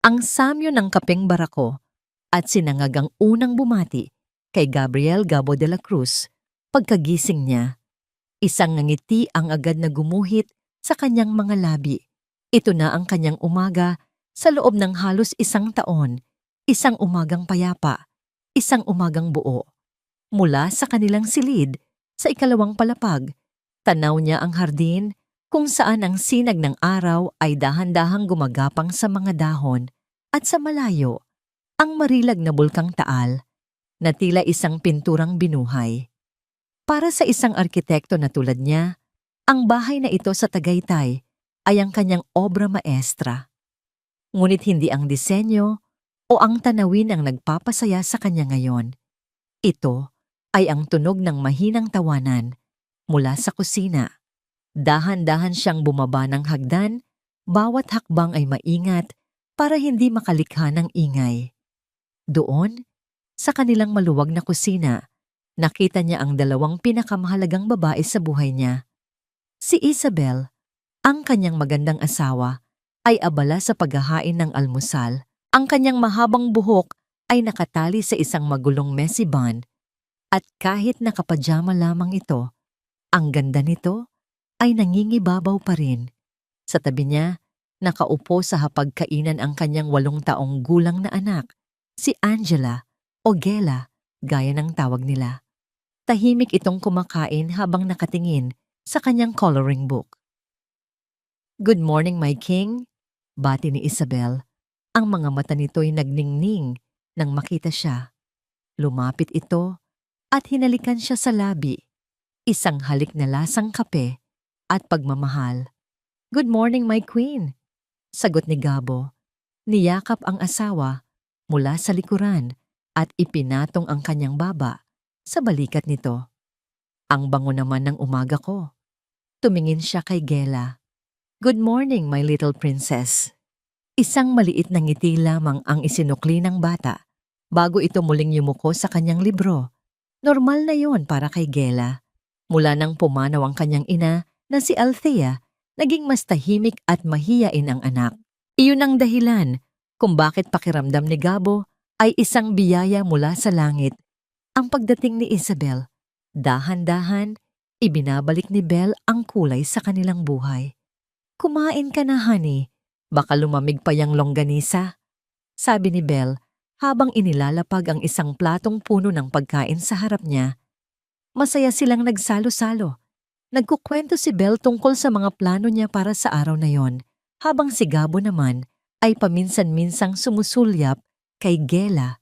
Ang samyo ng kapeng barako at sinangagang unang bumati kay Gabriel Gabo de la Cruz. Pagkagising niya, isang ngiti ang agad na gumuhit sa kanyang mga labi. Ito na ang kanyang umaga sa loob ng halos isang taon, isang umagang payapa, isang umagang buo. Mula sa kanilang silid, sa ikalawang palapag, tanaw niya ang hardin kung saan ang sinag ng araw ay dahan-dahang gumagapang sa mga dahon at sa malayo, ang marilag na bulkang Taal na tila isang pinturang binuhay. Para sa isang arkitekto na tulad niya, ang bahay na ito sa Tagaytay ay ang kanyang obra maestra. Ngunit hindi ang disenyo o ang tanawin ang nagpapasaya sa kanya ngayon. Ito ay ang tunog ng mahinang tawanan mula sa kusina. Dahan-dahan siyang bumaba ng hagdan, bawat hakbang ay maingat para hindi makalikha ng ingay. Doon, sa kanilang maluwag na kusina, nakita niya ang dalawang pinakamahalagang babae sa buhay niya. Si Isabel, ang kanyang magandang asawa, ay abala sa paghahain ng almusal. Ang kanyang mahabang buhok ay nakatali sa isang magulong messy bun at kahit nakapajama lamang ito, ang ganda nito ay nangingibabaw pa rin. Sa tabi niya, nakaupo sa hapagkainan ang kanyang 8 taong gulang na anak, si Angela o Gela, gaya ng tawag nila. Tahimik itong kumakain habang nakatingin sa kanyang coloring book. "Good morning, my king," bati ni Isabel. Ang mga mata nito'y nagningning nang makita siya. Lumapit ito at hinalikan siya sa labi. Isang halik na lasang kape at pagmamahal. "Good morning, my queen," sagot ni Gabo. Niyakap ang asawa mula sa likuran at ipinatong ang kanyang baba sa balikat nito. "Ang bango naman ng umaga ko." Tumingin siya kay Gela. "Good morning, my little princess." Isang maliit na ngiti lamang ang isinukli ng bata bago ito muling yumuko sa kanyang libro. Normal na yon para kay Gela. Mula nang pumanaw ang kanyang ina na si Althea, naging mas tahimik at mahiyain ang anak. Iyon ang dahilan kung bakit pakiramdam ni Gabo ay isang biyaya mula sa langit. Ang pagdating ni Isabel, dahan-dahan, ibinabalik ni Belle ang kulay sa kanilang buhay. "Kumain ka na, honey. Baka lumamig pa yang longganisa," sabi ni Belle habang inilalapag ang isang platong puno ng pagkain sa harap niya. Masaya silang nagsalo-salo. Nagkukwento si Belle tungkol sa mga plano niya para sa araw na yon, habang si Gabo naman ay paminsan-minsang sumusulyap kay Gela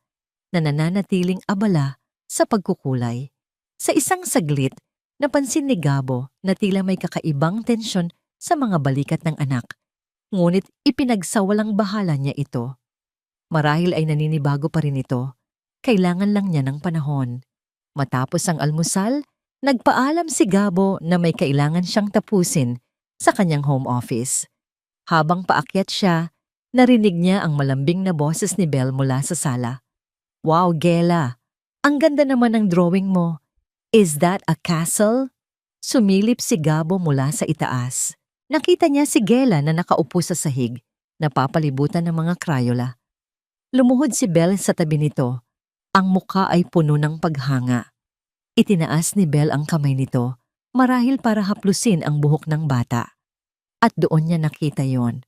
na nananatiling abala sa pagkukulay. Sa isang saglit, napansin ni Gabo na tila may kakaibang tensyon sa mga balikat ng anak. Ngunit ipinagsawalang bahala niya ito. Marahil ay naninibago pa rin ito. Kailangan lang niya ng panahon. Matapos ang almusal, nagpaalam si Gabo na may kailangan siyang tapusin sa kanyang home office. Habang paakyat siya, narinig niya ang malambing na boses ni Belle mula sa sala. "Wow, Gela! Ang ganda naman ng drawing mo. Is that a castle?" Sumilip si Gabo mula sa itaas. Nakita niya si Gela na nakaupo sa sahig, napapalibutan ng mga Crayola. Lumuhod si Belle sa tabi nito. Ang mukha ay puno ng paghanga. Itinaas ni Belle ang kamay nito, marahil para haplusin ang buhok ng bata. At doon niya nakita yon.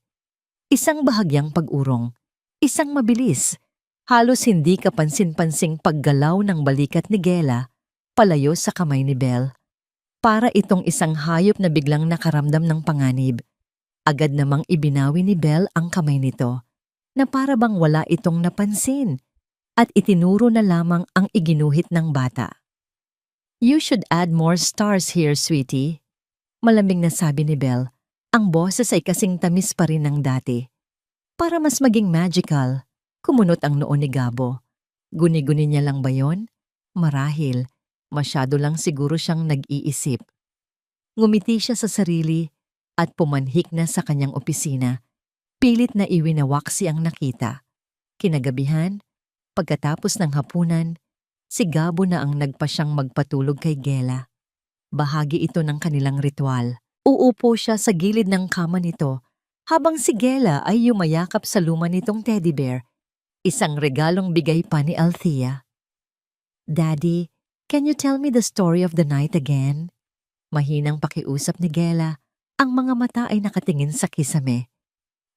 Isang bahagyang pag-urong, isang mabilis, halos hindi kapansin-pansing paggalaw ng balikat ni Gela palayo sa kamay ni Belle. Para itong isang hayop na biglang nakaramdam ng panganib. Agad namang ibinawi ni Belle ang kamay nito, na para bang wala itong napansin, at itinuro na lamang ang iginuhit ng bata. "You should add more stars here, sweetie," malamig na sabi ni Belle. Ang boses ay kasing tamis pa rin ng dati. "Para mas maging magical," kumunot ang noo ni Gabo. Guni-guni niya lang ba yon? Marahil. Masyado lang siguro siyang nag-iisip. Ngumiti siya sa sarili at pumanhik na sa kanyang opisina. Pilit na iwinawaksi ang nakita. Kinagabihan, pagkatapos ng hapunan, si Gabo na ang nagpasyang magpatulog kay Gela. Bahagi ito ng kanilang ritual. Uupo siya sa gilid ng kama nito Habang si Gela ay yumayakap sa luma nitong teddy bear, isang regalong bigay pa ni Althea. "Daddy, can you tell me the story of the night again?" Mahinang pakiusap ni Gela, ang mga mata ay nakatingin sa kisame.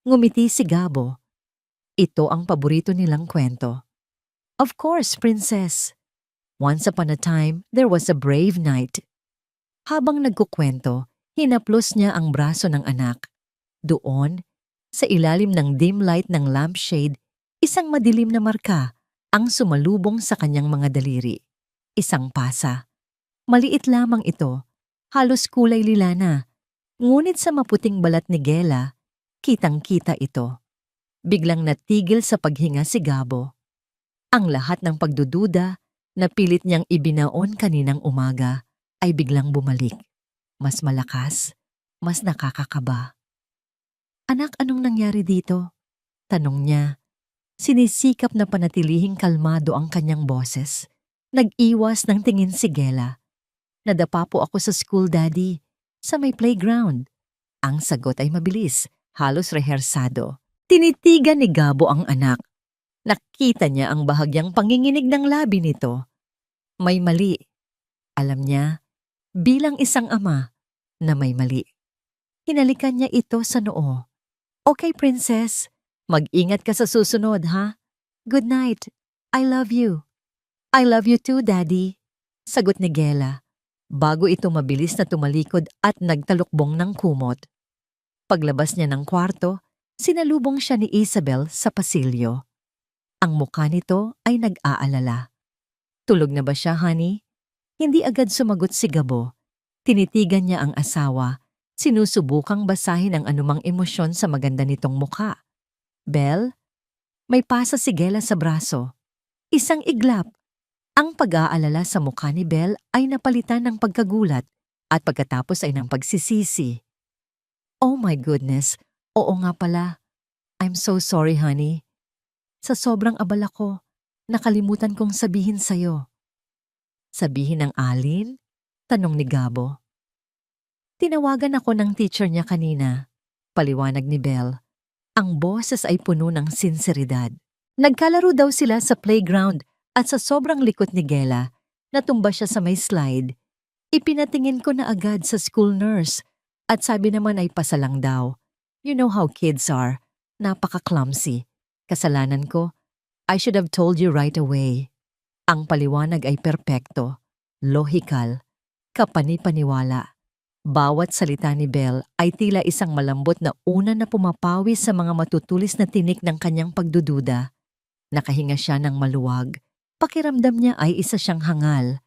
Ngumiti si Gabo. Ito ang paborito nilang kwento. "Of course, princess. Once upon a time, there was a brave knight." Habang nagkukwento, hinaplos niya ang braso ng anak. Doon, sa ilalim ng dim light ng lampshade, isang madilim na marka ang sumalubong sa kanyang mga daliri. Isang pasa. Maliit lamang ito, halos kulay lila na. Ngunit sa maputing balat ni Gela, kitang-kita ito. Biglang natigil sa paghinga si Gabo. Ang lahat ng pagdududa na pilit niyang ibinaon kaninang umaga ay biglang bumalik. Mas malakas, mas nakakakaba. "Anak, anong nangyari dito?" tanong niya. Sinisikap na panatilihing kalmado ang kanyang boses. Nag-iwas ng tingin si Gela. "Nadapa po ako sa school, Daddy. Sa may playground." Ang sagot ay mabilis, halos rehersado. Tinitigan ni Gabo ang anak. Nakita niya ang bahagyang panginginig ng labi nito. May mali. Alam niya, bilang isang ama, na may mali. Hinalikan niya ito sa noo. "Okay, princess. Mag-ingat ka sa susunod, ha? Good night. I love you." "I love you too, Daddy," sagot ni Gela, bago ito mabilis na tumalikod at nagtalukbong ng kumot. Paglabas niya ng kwarto, sinalubong siya ni Isabel sa pasilyo. Ang mukha nito ay nag-aalala. "Tulog na ba siya, honey?" Hindi agad sumagot si Gabo. Tinitigan niya ang asawa, sinusubukang basahin ang anumang emosyon sa maganda nitong mukha. "Belle?" May pasa si Gela sa braso. Isang iglap. Ang pag-aalala sa mukha ni Belle ay napalitan ng pagkagulat at pagkatapos ay ng pagsisisi. "Oh my goodness, oo nga pala. I'm so sorry, honey. Sa sobrang abala ko, nakalimutan kong sabihin sa'yo." "Sabihin ng alin?" tanong ni Gabo. "Tinawagan ako ng teacher niya kanina," paliwanag ni Belle. Ang boses ay puno ng sinseridad. Nagkalaro daw sila sa playground at sa sobrang likot ni Gela, natumba siya sa may slide. Ipinatingin ko na agad sa school nurse at sabi naman ay pasalang daw. You know how kids are. Napaka-clumsy. Kasalanan ko. I should have told you right away. Ang paliwanag ay perpekto, lohikal, kapani-paniwala. Bawat salita ni Belle ay tila isang malambot na una na pumapawi sa mga matutulis na tinik ng kanyang pagdududa. Nakahinga siya ng maluwag. Pakiramdam niya ay isa siyang hangal.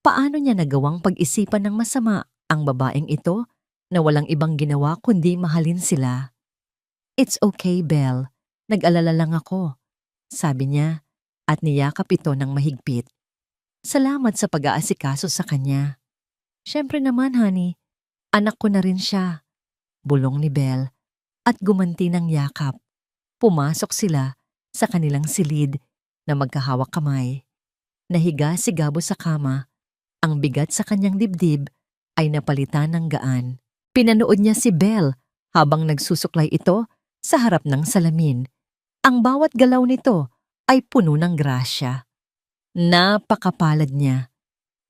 Paano niya nagawang pag-isipan ng masama ang babaeng ito na walang ibang ginawa kundi mahalin sila? "It's okay, Belle. Nag-alala lang ako," sabi niya at niyakap ito ng mahigpit. "Salamat sa pag-aasikaso sa kanya." "Siyempre naman, honey. Anak ko na rin siya," bulong ni Belle at gumanti ng yakap. Pumasok sila sa kanilang silid na magkahawak kamay. Nahiga si Gabo sa kama. Ang bigat sa kanyang dibdib ay napalitan ng gaan. Pinanood niya si Belle habang nagsusuklay ito sa harap ng salamin. Ang bawat galaw nito ay puno ng grasya. Napakapalad niya.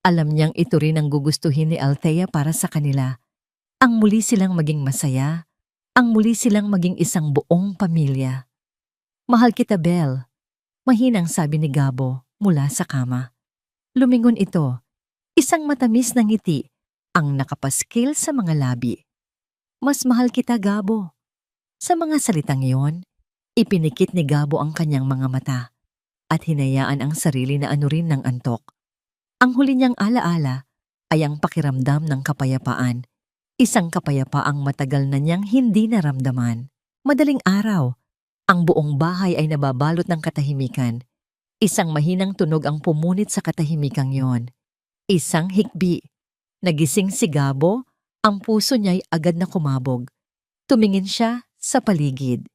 Alam niyang ito rin ang gugustuhin ni Althea para sa kanila. Ang muli silang maging masaya, ang muli silang maging isang buong pamilya. "Mahal kita, Belle," mahinang sabi ni Gabo mula sa kama. Lumingon ito, isang matamis na ngiti ang nakapaskil sa mga labi. "Mas mahal kita, Gabo." Sa mga salitang iyon, ipinikit ni Gabo ang kanyang mga mata at hinayaan ang sarili na anurin ng antok. Ang huli niyang alaala ay ang pakiramdam ng kapayapaan. Isang kapayapaang matagal na niyang hindi naramdaman. Madaling araw, ang buong bahay ay nababalot ng katahimikan. Isang mahinang tunog ang pumunit sa katahimikang yon. Isang hikbi. Nagising si Gabo, ang puso niya'y agad na kumabog. Tumingin siya sa paligid.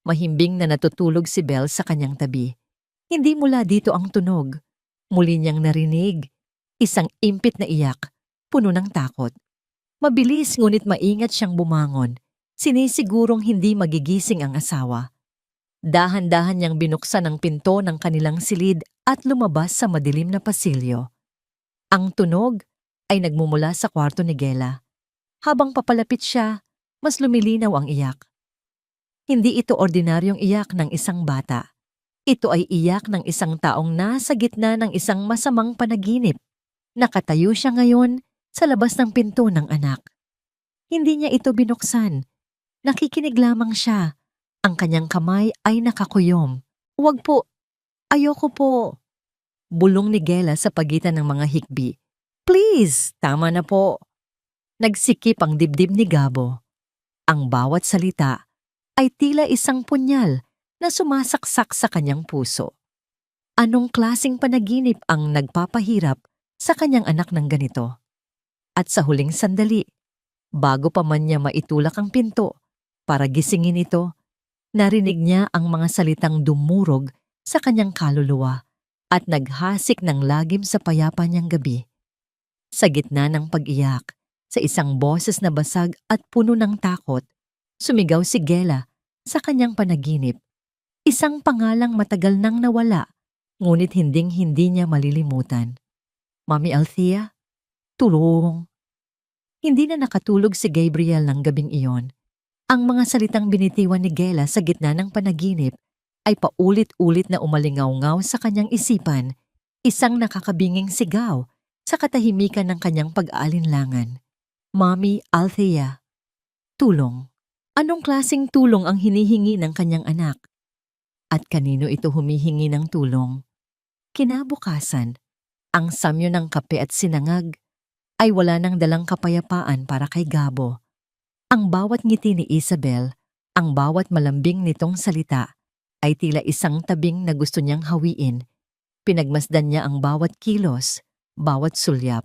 Mahimbing na natutulog si Belle sa kanyang tabi. Hindi mula dito ang tunog. Muli niyang narinig. Isang impit na iyak, puno ng takot. Mabilis ngunit maingat siyang bumangon. Sinisigurong hindi magigising ang asawa. Dahan-dahan niyang binuksan ang pinto ng kanilang silid at lumabas sa madilim na pasilyo. Ang tunog ay nagmumula sa kwarto ni Gela. Habang papalapit siya, mas lumilinaw ang iyak. Hindi ito ordinaryong iyak ng isang bata. Ito ay iyak ng isang taong nasa gitna ng isang masamang panaginip. Nakatayo siya ngayon sa labas ng pinto ng anak. Hindi niya ito binuksan. Nakikinig lamang siya. Ang kanyang kamay ay nakakuyom. "Huwag po. Ayoko po." Bulong ni Gela sa pagitan ng mga hikbi. "Please, tama na po." Nagsikip ang dibdib ni Gabo. Ang bawat salita ay tila isang punyal na sumasaksak sa kanyang puso. Anong klasing panaginip ang nagpapahirap sa kanyang anak ng ganito? At sa huling sandali, bago pa man niya maitulak ang pinto para gisingin ito, narinig niya ang mga salitang dumurog sa kanyang kaluluwa at naghasik ng lagim sa payapa niyang gabi. Sa gitna ng pag-iyak, sa isang boses na basag at puno ng takot, sumigaw si Gela sa kanyang panaginip. Isang pangalang matagal nang nawala, ngunit hinding-hindi niya malilimutan. "Mami Althea, tulong." Hindi na nakatulog si Gabriel ng gabing iyon. Ang mga salitang binitiwan ni Gela sa gitna ng panaginip ay paulit-ulit na umalingaw-ngaw sa kanyang isipan, isang nakakabinging sigaw sa katahimikan ng kanyang pag-aalinlangan. "Mami Althea, tulong." Anong klaseng tulong ang hinihingi ng kanyang anak? At kanino ito humihingi ng tulong? Kinabukasan, ang samyo ng kape at sinangag ay wala nang dalang kapayapaan para kay Gabo. Ang bawat ngiti ni Isabel, ang bawat malambing nitong salita, ay tila isang tabing na gusto niyang hawiin. Pinagmasdan niya ang bawat kilos, bawat sulyap.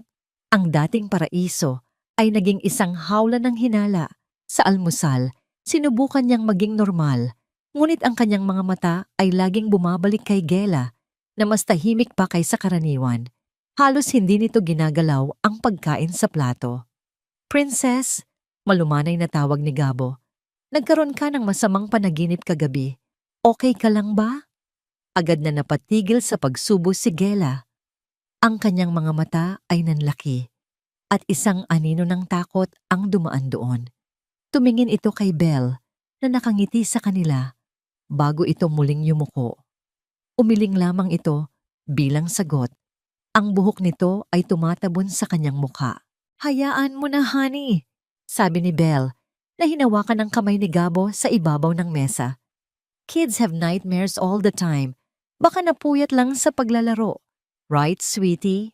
Ang dating paraiso ay naging isang hawla ng hinala. Sa almusal, sinubukan niyang maging normal, ngunit ang kanyang mga mata ay laging bumabalik kay Gela na mas tahimik pa kaysa karaniwan. Halos hindi nito ginagalaw ang pagkain sa plato. "Princess," malumanay na tawag ni Gabo. "Nagkaroon ka ng masamang panaginip kagabi. Okay ka lang ba?" Agad na napatigil sa pagsubo si Gela. Ang kanyang mga mata ay nanlaki at isang anino ng takot ang dumaan doon. Tumingin ito kay Belle na nakangiti sa kanila bago ito muling yumuko. Umiling lamang ito bilang sagot. Ang buhok nito ay tumatabon sa kanyang mukha. "Hayaan mo na, honey," sabi ni Belle na hinawakan ang kamay ni Gabo sa ibabaw ng mesa. "Kids have nightmares all the time. Baka napuyat lang sa paglalaro. Right, sweetie?"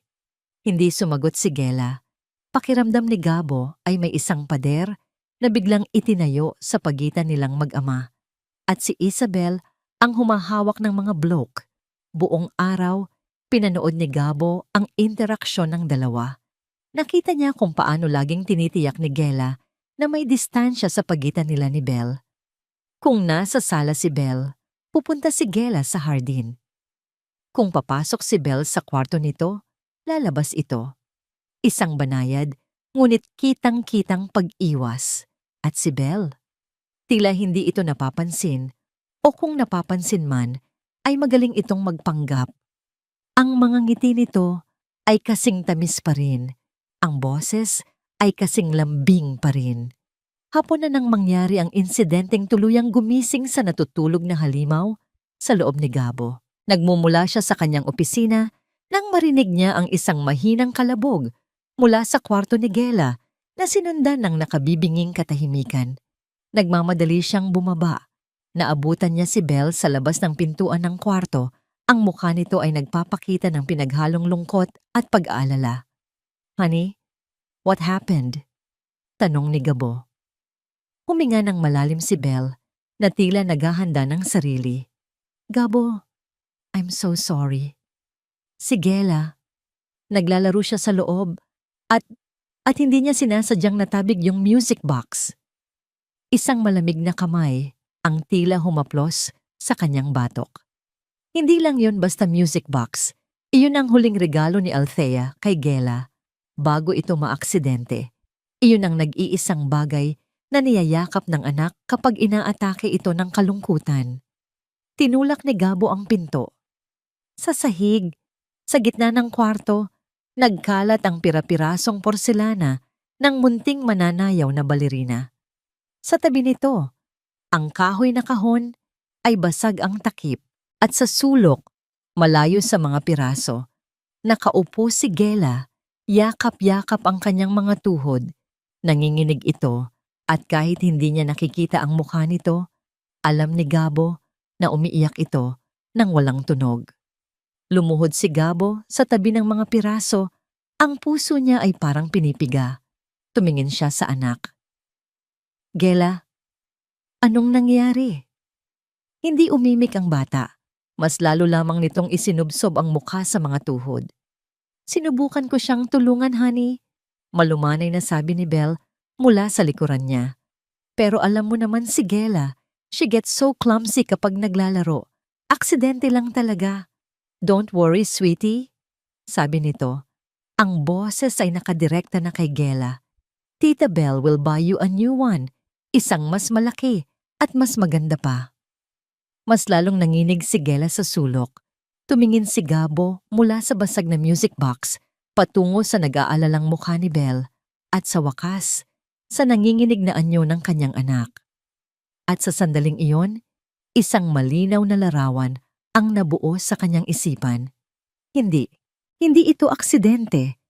Hindi sumagot si Gela. Pakiramdam ni Gabo ay may isang pader na biglang itinayo sa pagitan nilang mag-ama. At si Isabel ang humahawak ng mga bloke. Buong araw, pinanood ni Gabo ang interaksyon ng dalawa. Nakita niya kung paano laging tinitiyak ni Gela na may distansya sa pagitan nila ni Belle. Kung nasa sala si Belle, pupunta si Gela sa hardin. Kung papasok si Belle sa kwarto nito, lalabas ito. Isang banayad, ngunit kitang-kitang pag-iwas. At si Belle, tila hindi ito napapansin, o kung napapansin man, ay magaling itong magpanggap. Ang mga ngiti nito ay kasing tamis pa rin. Ang boses ay kasing lambing pa rin. Hapon na nang mangyari ang insidenteng tuluyang gumising sa natutulog na halimaw sa loob ni Gabo. Nagmumula siya sa kanyang opisina nang marinig niya ang isang mahinang kalabog mula sa kwarto ni Gela na sinundan ng nakabibinging katahimikan. Nagmamadali siyang bumaba. Naabutan niya si Belle sa labas ng pintuan ng kwarto. Ang mukha nito ay nagpapakita ng pinaghalong lungkot at pag-aalala. "Honey, what happened?" tanong ni Gabo. Huminga ng malalim si Belle na tila naghahanda ng sarili. "Gabo, I'm so sorry." Si Gela, naglalaro siya sa loob at hindi niya sinasadyang natabig yung music box. Isang malamig na kamay ang tila humaplos sa kanyang batok. Hindi lang yon basta music box. Iyon ang huling regalo ni Althea kay Gela bago ito maaksidente. Iyon ang nag-iisang bagay na niyayakap ng anak kapag inaatake ito ng kalungkutan. Tinulak ni Gabo ang pinto. Sa sahig, sa gitna ng kwarto, nagkalat ang pira-pirasong porselana ng munting mananayaw na balerina. Sa tabi nito, ang kahoy na kahon ay basag ang takip at sa sulok, malayo sa mga piraso, nakaupo si Gela, yakap-yakap ang kanyang mga tuhod. Nanginginig ito at kahit hindi niya nakikita ang mukha nito, alam ni Gabo na umiiyak ito nang walang tunog. Lumuhod si Gabo sa tabi ng mga piraso, ang puso niya ay parang pinipiga. Tumingin siya sa anak. Gela, anong nangyari? Hindi umimik ang bata. Mas lalo lamang nitong isinubsob ang mukha sa mga tuhod. Sinubukan ko siyang tulungan, honey. Malumanay na sabi ni Belle mula sa likuran niya. Pero alam mo naman si Gela, she gets so clumsy kapag naglalaro. Aksidente lang talaga. Don't worry, sweetie, sabi nito. Ang boses ay nakadirekta na kay Gela. Tita Belle will buy you a new one, isang mas malaki at mas maganda pa. Mas lalong nanginig si Gela sa sulok. Tumingin si Gabo mula sa basag na music box patungo sa nag-aalalang mukha ni Belle at sa wakas, sa nanginginig na anyo ng kanyang anak. At sa sandaling iyon, isang malinaw na larawan ang nabuo sa kanyang isipan. Hindi ito aksidente.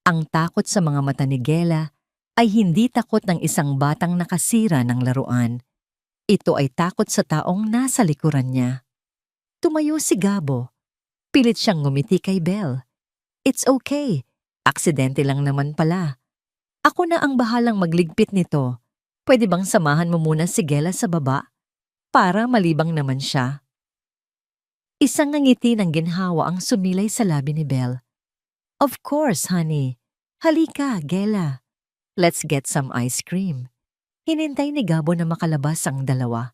Ang takot sa mga mata ni Gela ay hindi takot ng isang batang nakasira ng laruan. Ito ay takot sa taong nasa likuran niya. Tumayo si Gabo. Pilit siyang ngumiti kay Belle. It's okay. Aksidente lang naman pala. Ako na ang bahalang magligpit nito. Pwede bang samahan mo muna si Gela sa baba? Para malibang naman siya. Isang ngiti ng ginhawa ang sumilay sa labi ni Belle. Of course, honey. Halika, Gela. Let's get some ice cream. Hinintay ni Gabo na makalabas ang dalawa.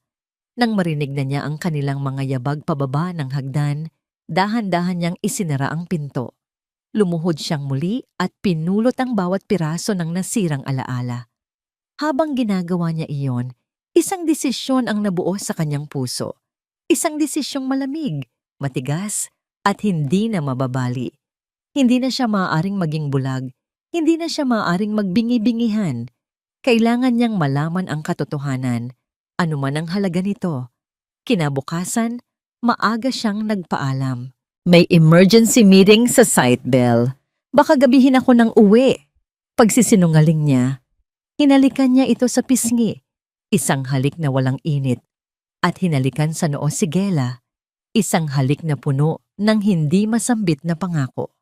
Nang marinig na niya ang kanilang mga yabag pababa ng hagdan, dahan-dahan niyang isinara ang pinto. Lumuhod siyang muli at pinulot ang bawat piraso ng nasirang alaala. Habang ginagawa niya iyon, isang desisyon ang nabuo sa kanyang puso. Isang desisyong malamig, matigas, at hindi na mababali. Hindi na siya maaaring maging bulag, hindi na siya maaaring magbingi-bingihan. Kailangan niyang malaman ang katotohanan, anuman ang halaga nito. Kinabukasan, maaga siyang nagpaalam. May emergency meeting sa site, Belle. Baka gabihin ako ng uwi. Pagsisinungaling niya, hinalikan niya ito sa pisngi, isang halik na walang init, at hinalikan sa noo si Gela, isang halik na puno ng hindi masambit na pangako.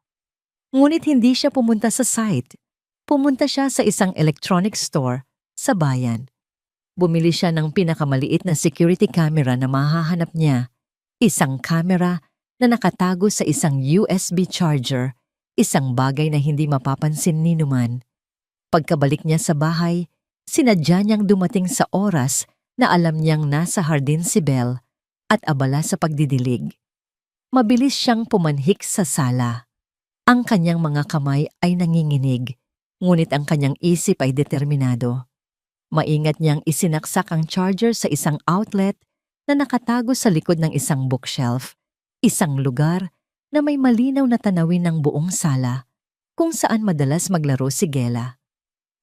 Ngunit hindi siya pumunta sa site. Pumunta siya sa isang electronic store sa bayan. Bumili siya ng pinakamaliit na security camera na mahahanap niya, isang camera na nakatago sa isang USB charger, isang bagay na hindi mapapansin ni numan. Pagkabalik niya sa bahay, sinadya niyang dumating sa oras na alam niyang nasa hardin si Belle at abala sa pagdidilig. Mabilis siyang pumanhik sa sala. Ang kanyang mga kamay ay nanginginig, ngunit ang kanyang isip ay determinado. Maingat niyang isinaksak ang charger sa isang outlet na nakatago sa likod ng isang bookshelf, isang lugar na may malinaw na tanawin ng buong sala kung saan madalas maglaro si Gela.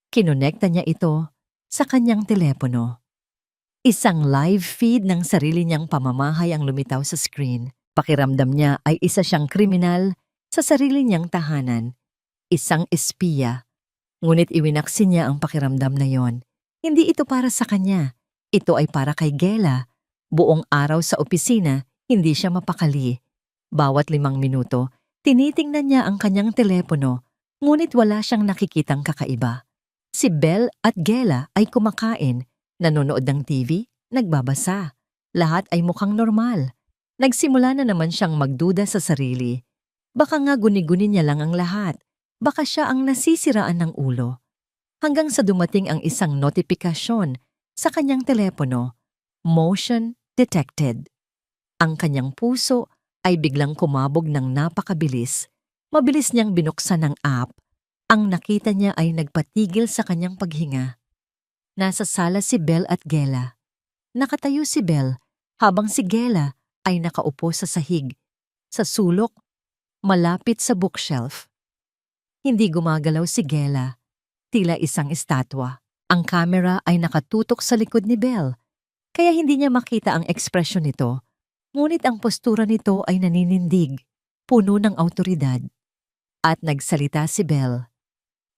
Kinonekta niya ito sa kanyang telepono. Isang live feed ng sarili niyang pamamahay ang lumitaw sa screen. Pakiramdam niya ay isa siyang kriminal sa sarili niyang tahanan, isang espiya. Ngunit iwinaksi niya ang pakiramdam na yon. Hindi ito para sa kanya. Ito ay para kay Gela. Buong araw sa opisina, hindi siya mapakali. Bawat 5 minuto, tinitingnan niya ang kanyang telepono, ngunit wala siyang nakikitang kakaiba. Si Belle at Gela ay kumakain, nanonood ng TV, nagbabasa. Lahat ay mukhang normal. Nagsimula na naman siyang magduda sa sarili. Baka nga guni-guni niya lang ang lahat. Baka siya ang nasisiraan ng ulo. Hanggang sa dumating ang isang notifikasyon sa kanyang telepono, motion detected. Ang kanyang puso ay biglang kumabog ng napakabilis. Mabilis niyang binuksan ang app. Ang nakita niya ay nagpatigil sa kanyang paghinga. Nasa sala si Belle at Gela. Nakatayo si Belle habang si Gela ay nakaupo sa sahig, sa sulok, malapit sa bookshelf. Hindi gumagalaw si Gela, tila isang estatwa. Ang kamera ay nakatutok sa likod ni Belle, kaya hindi niya makita ang ekspresyon nito. Ngunit ang postura nito ay naninindig, puno ng awtoridad. At nagsalita si Belle.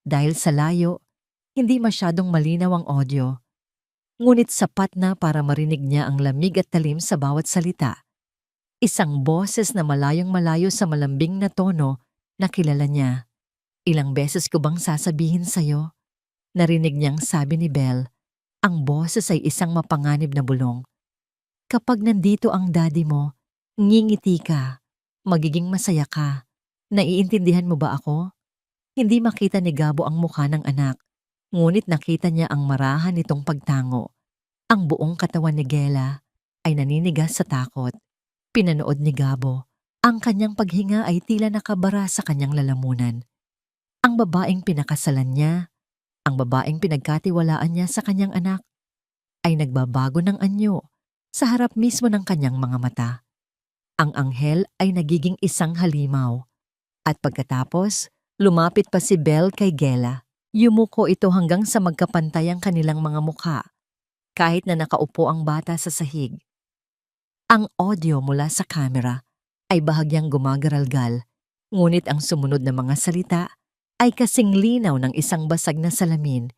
Dahil sa layo, hindi masyadong malinaw ang audio. Ngunit sapat na para marinig niya ang lamig at talim sa bawat salita. Isang boses na malayong malayo sa malambing na tono na kilala niya. Ilang beses ko bang sasabihin sa'yo? Narinig niyang sabi ni Belle. Ang boses ay isang mapanganib na bulong. Kapag nandito ang daddy mo, ngingiti ka, magiging masaya ka. Naiintindihan mo ba ako? Hindi makita ni Gabo ang mukha ng anak, ngunit nakita niya ang marahan nitong pagtango. Ang buong katawan ni Gela ay naninigas sa takot. Pinanood ni Gabo. Ang kanyang paghinga ay tila nakabara sa kanyang lalamunan. Ang babaeng pinakasalan niya, ang babaeng pinagkatiwalaan niya sa kanyang anak, ay nagbabago ng anyo sa harap mismo ng kanyang mga mata. Ang anghel ay nagiging isang halimaw. At pagkatapos, lumapit pa si Belle kay Gela. Yumuko ito hanggang sa magkapantay ang kanilang mga mukha, kahit na nakaupo ang bata sa sahig. Ang audio mula sa kamera ay bahagyang gumagaralgal, ngunit ang sumunod na mga salita ay kasing linaw ng isang basag na salamin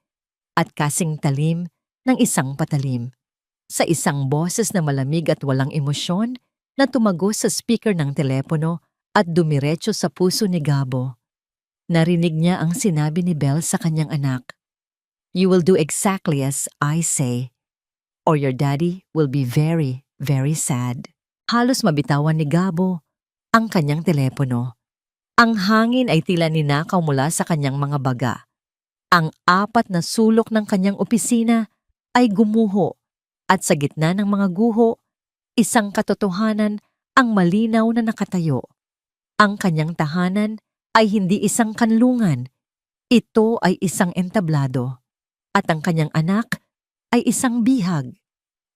at kasing talim ng isang patalim. Sa isang boses na malamig at walang emosyon na tumagos sa speaker ng telepono at dumiretso sa puso ni Gabo. Narinig niya ang sinabi ni Belle sa kanyang anak. You will do exactly as I say, or your daddy will be very, very sad. Halos mabitawan ni Gabo ang kanyang telepono. Ang hangin ay tila ninakaw mula sa kanyang mga baga. Ang apat na sulok ng kanyang opisina ay gumuho at sa gitna ng mga guho, isang katotohanan ang malinaw na nakatayo. Ang kanyang tahanan ay hindi isang kanlungan. Ito ay isang entablado. At ang kanyang anak ay isang bihag.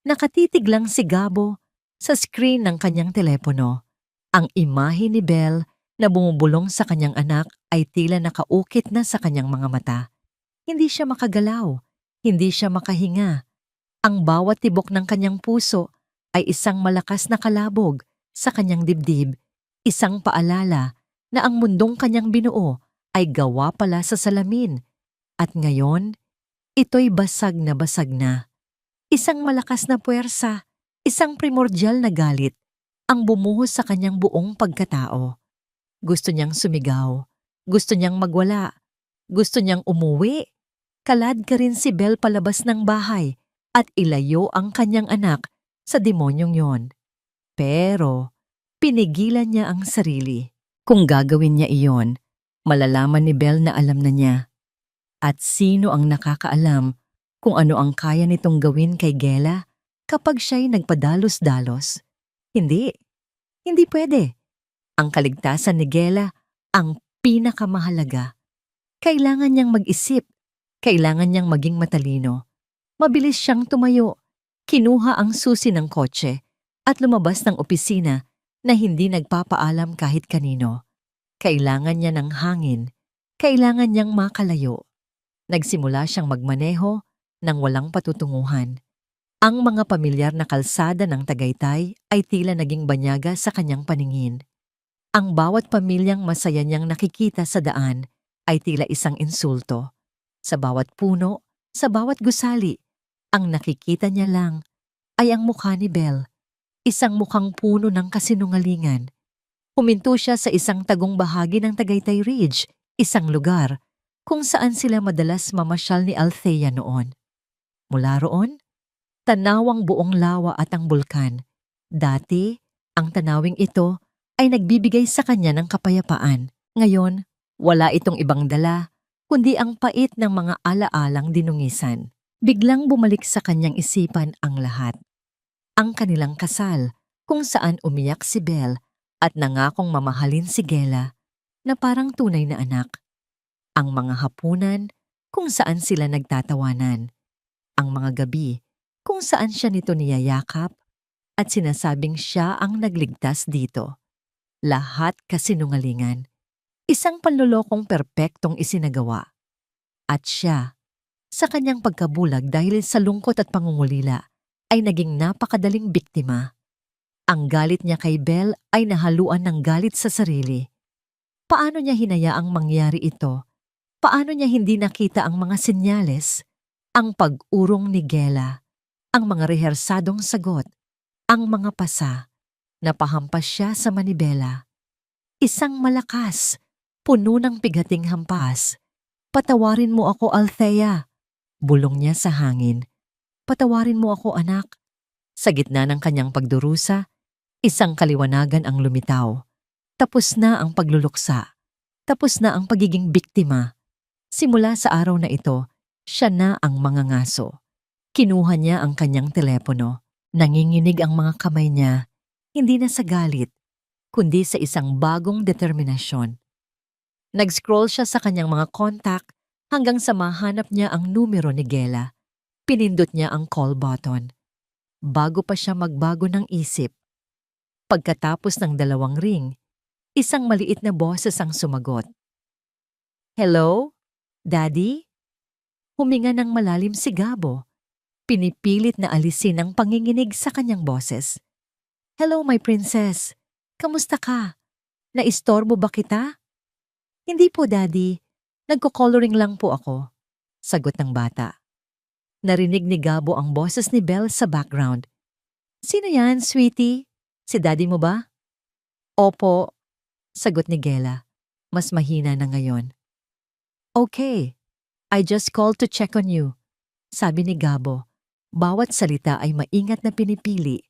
Nakatitig lang si Gabo sa screen ng kanyang telepono. Ang imahe ni Belle na bumubulong sa kanyang anak ay tila nakaukit na sa kanyang mga mata. Hindi siya makagalaw. Hindi siya makahinga. Ang bawat tibok ng kanyang puso ay isang malakas na kalabog sa kanyang dibdib. Isang paalala na ang mundong kanyang binuo ay gawa pala sa salamin. At ngayon, ito'y basag na basag na. Isang malakas na puwersa, isang primordial na galit, ang bumuhos sa kanyang buong pagkatao. Gusto niyang sumigaw, gusto niyang magwala, gusto niyang umuwi. Kalad ka rin si Belle palabas ng bahay at ilayo ang kanyang anak sa demonyong yon. Pero, pinigilan niya ang sarili. Kung gagawin niya iyon, malalaman ni Belle na alam na niya. At sino ang nakakaalam kung ano ang kaya nitong gawin kay Gela kapag siya'y nagpadalos-dalos? Hindi. Hindi pwede. Ang kaligtasan ni Gela ang pinakamahalaga. Kailangan niyang mag-isip. Kailangan niyang maging matalino. Mabilis siyang tumayo. Kinuha ang susi ng kotse at lumabas ng opisina na hindi nagpapaalam kahit kanino. Kailangan niya ng hangin. Kailangan niyang makalayo. Nagsimula siyang magmaneho nang walang patutunguhan. Ang mga pamilyar na kalsada ng Tagaytay ay tila naging banyaga sa kanyang paningin. Ang bawat pamilyang masaya niyang nakikita sa daan ay tila isang insulto. Sa bawat puno, sa bawat gusali, ang nakikita niya lang ay ang mukha ni Belle. Isang mukhang puno ng kasinungalingan. Huminto siya sa isang tagong bahagi ng Tagaytay Ridge, isang lugar kung saan sila madalas mamasyal ni Althea noon. Mula roon, tanawang buong lawa at ang bulkan. Dati, ang tanawing ito ay nagbibigay sa kanya ng kapayapaan. Ngayon, wala itong ibang dala, kundi ang pait ng mga alaalang dinungisan. Biglang bumalik sa kanyang isipan ang lahat. Ang kanilang kasal, kung saan umiyak si Belle at nangakong mamahalin si Gela na parang tunay na anak. Ang mga hapunan kung saan sila nagtatawanan. ang mga gabi kung saan siya nito niyayakap at sinasabing siya ang nagligtas dito. Lahat kasinungalingan. Isang panlolokong perpektong isinagawa. At siya, sa kanyang pagkabulag dahil sa lungkot at pangungulila, ay naging napakadaling biktima. Ang galit niya kay Belle ay nahaluan ng galit sa sarili. Paano niya hinayaang mangyari ito? Paano niya hindi nakita ang mga senyales? Ang pag-urong ni Gela, ang mga rehersadong sagot, ang mga pasa. Napahampas siya sa manibela. Isang malakas, puno ng pigating hampas. Patawarin mo ako, Althea. Bulong niya sa hangin. Patawarin mo ako, anak. Sa gitna ng kanyang pagdurusa, isang kaliwanagan ang lumitaw. Tapos na ang pagluluksa. Tapos na ang pagiging biktima. Simula sa araw na ito, siya na ang mangangaso. Kinuha niya ang kanyang telepono. Nanginginig ang mga kamay niya, hindi na sa galit, kundi sa isang bagong determinasyon. Nag-scroll siya sa kanyang mga contact hanggang sa mahanap niya ang numero ni Gela. Pinindot niya ang call button. Bago pa siya magbago ng isip. Pagkatapos ng 2 ring, isang maliit na boses ang sumagot. Hello? Daddy? Huminga ng malalim si Gabo. Pinipilit na alisin ang panginginig sa kanyang boses. Hello, my princess. Kamusta ka? Naistorbo ba kita? Hindi po, Daddy. Nagko-coloring lang po ako. Sagot ng bata. Narinig ni Gabo ang boses ni Belle sa background. Sino yan, sweetie? Si Daddy mo ba? Opo. Sagot ni Gela. Mas mahina na ngayon. Okay. I just called to check on you. Sabi ni Gabo. Bawat salita ay maingat na pinipili.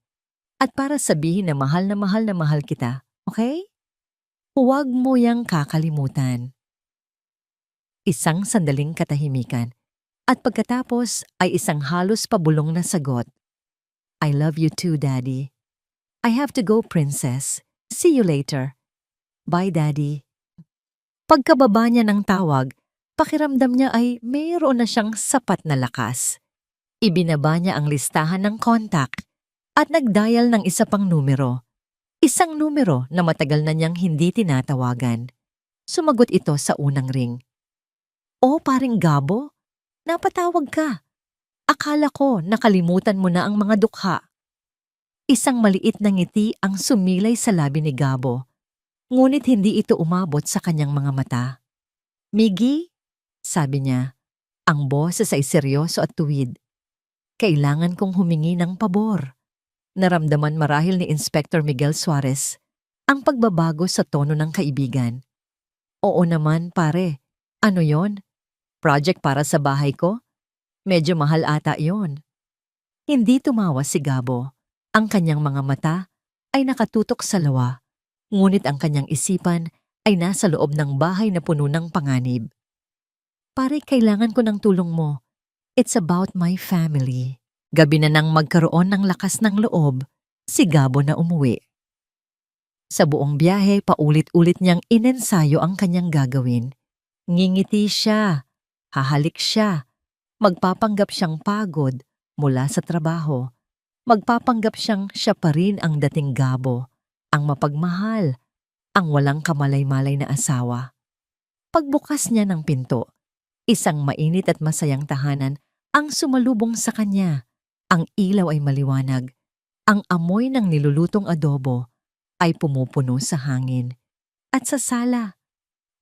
At para sabihin na mahal kita, okay? Huwag mo yang kakalimutan. Isang sandaling katahimikan. At pagkatapos ay isang halos pabulong na sagot. I love you too, Daddy. I have to go, princess. See you later. Bye, Daddy. Pagkababa niya ng tawag, pakiramdam niya ay mayroon na siyang sapat na lakas. Ibinaba niya ang listahan ng contact at nag-dial ng isa pang numero. Isang numero na matagal na niyang hindi tinatawagan. Sumagot ito sa unang ring. Oh, paring Gabo, napatawag ka. Akala ko nakalimutan mo na ang mga dukha. Isang maliit na ngiti ang sumilay sa labi ni Gabo. Ngunit hindi ito umabot sa kanyang mga mata. Miggy, sabi niya, ang boses ay seryoso at tuwid. Kailangan kong humingi ng pabor. Naramdaman marahil ni Inspector Miguel Suarez ang pagbabago sa tono ng kaibigan. Oo naman, pare. Ano yon? Project para sa bahay ko? Medyo mahal ata yon. Hindi tumawa si Gabo. Ang kanyang mga mata ay nakatutok sa lawa. Ngunit ang kanyang isipan ay nasa loob ng bahay na puno ng panganib. Pare, kailangan ko ng tulong mo. It's about my family. Gabi na nang magkaroon ng lakas ng loob, si Gabo na umuwi. Sa buong biyahe, paulit-ulit niyang inensayo ang kanyang gagawin. Ngingiti siya, hahalik siya, magpapanggap siyang pagod mula sa trabaho. Magpapanggap siyang siya pa rin ang dating Gabo, ang mapagmahal, ang walang kamalay-malay na asawa. Pagbukas niya ng pinto, isang mainit at masayang tahanan ang sumalubong sa kanya. Ang ilaw ay maliwanag. Ang amoy ng nilulutong adobo ay pumupuno sa hangin. At sa sala,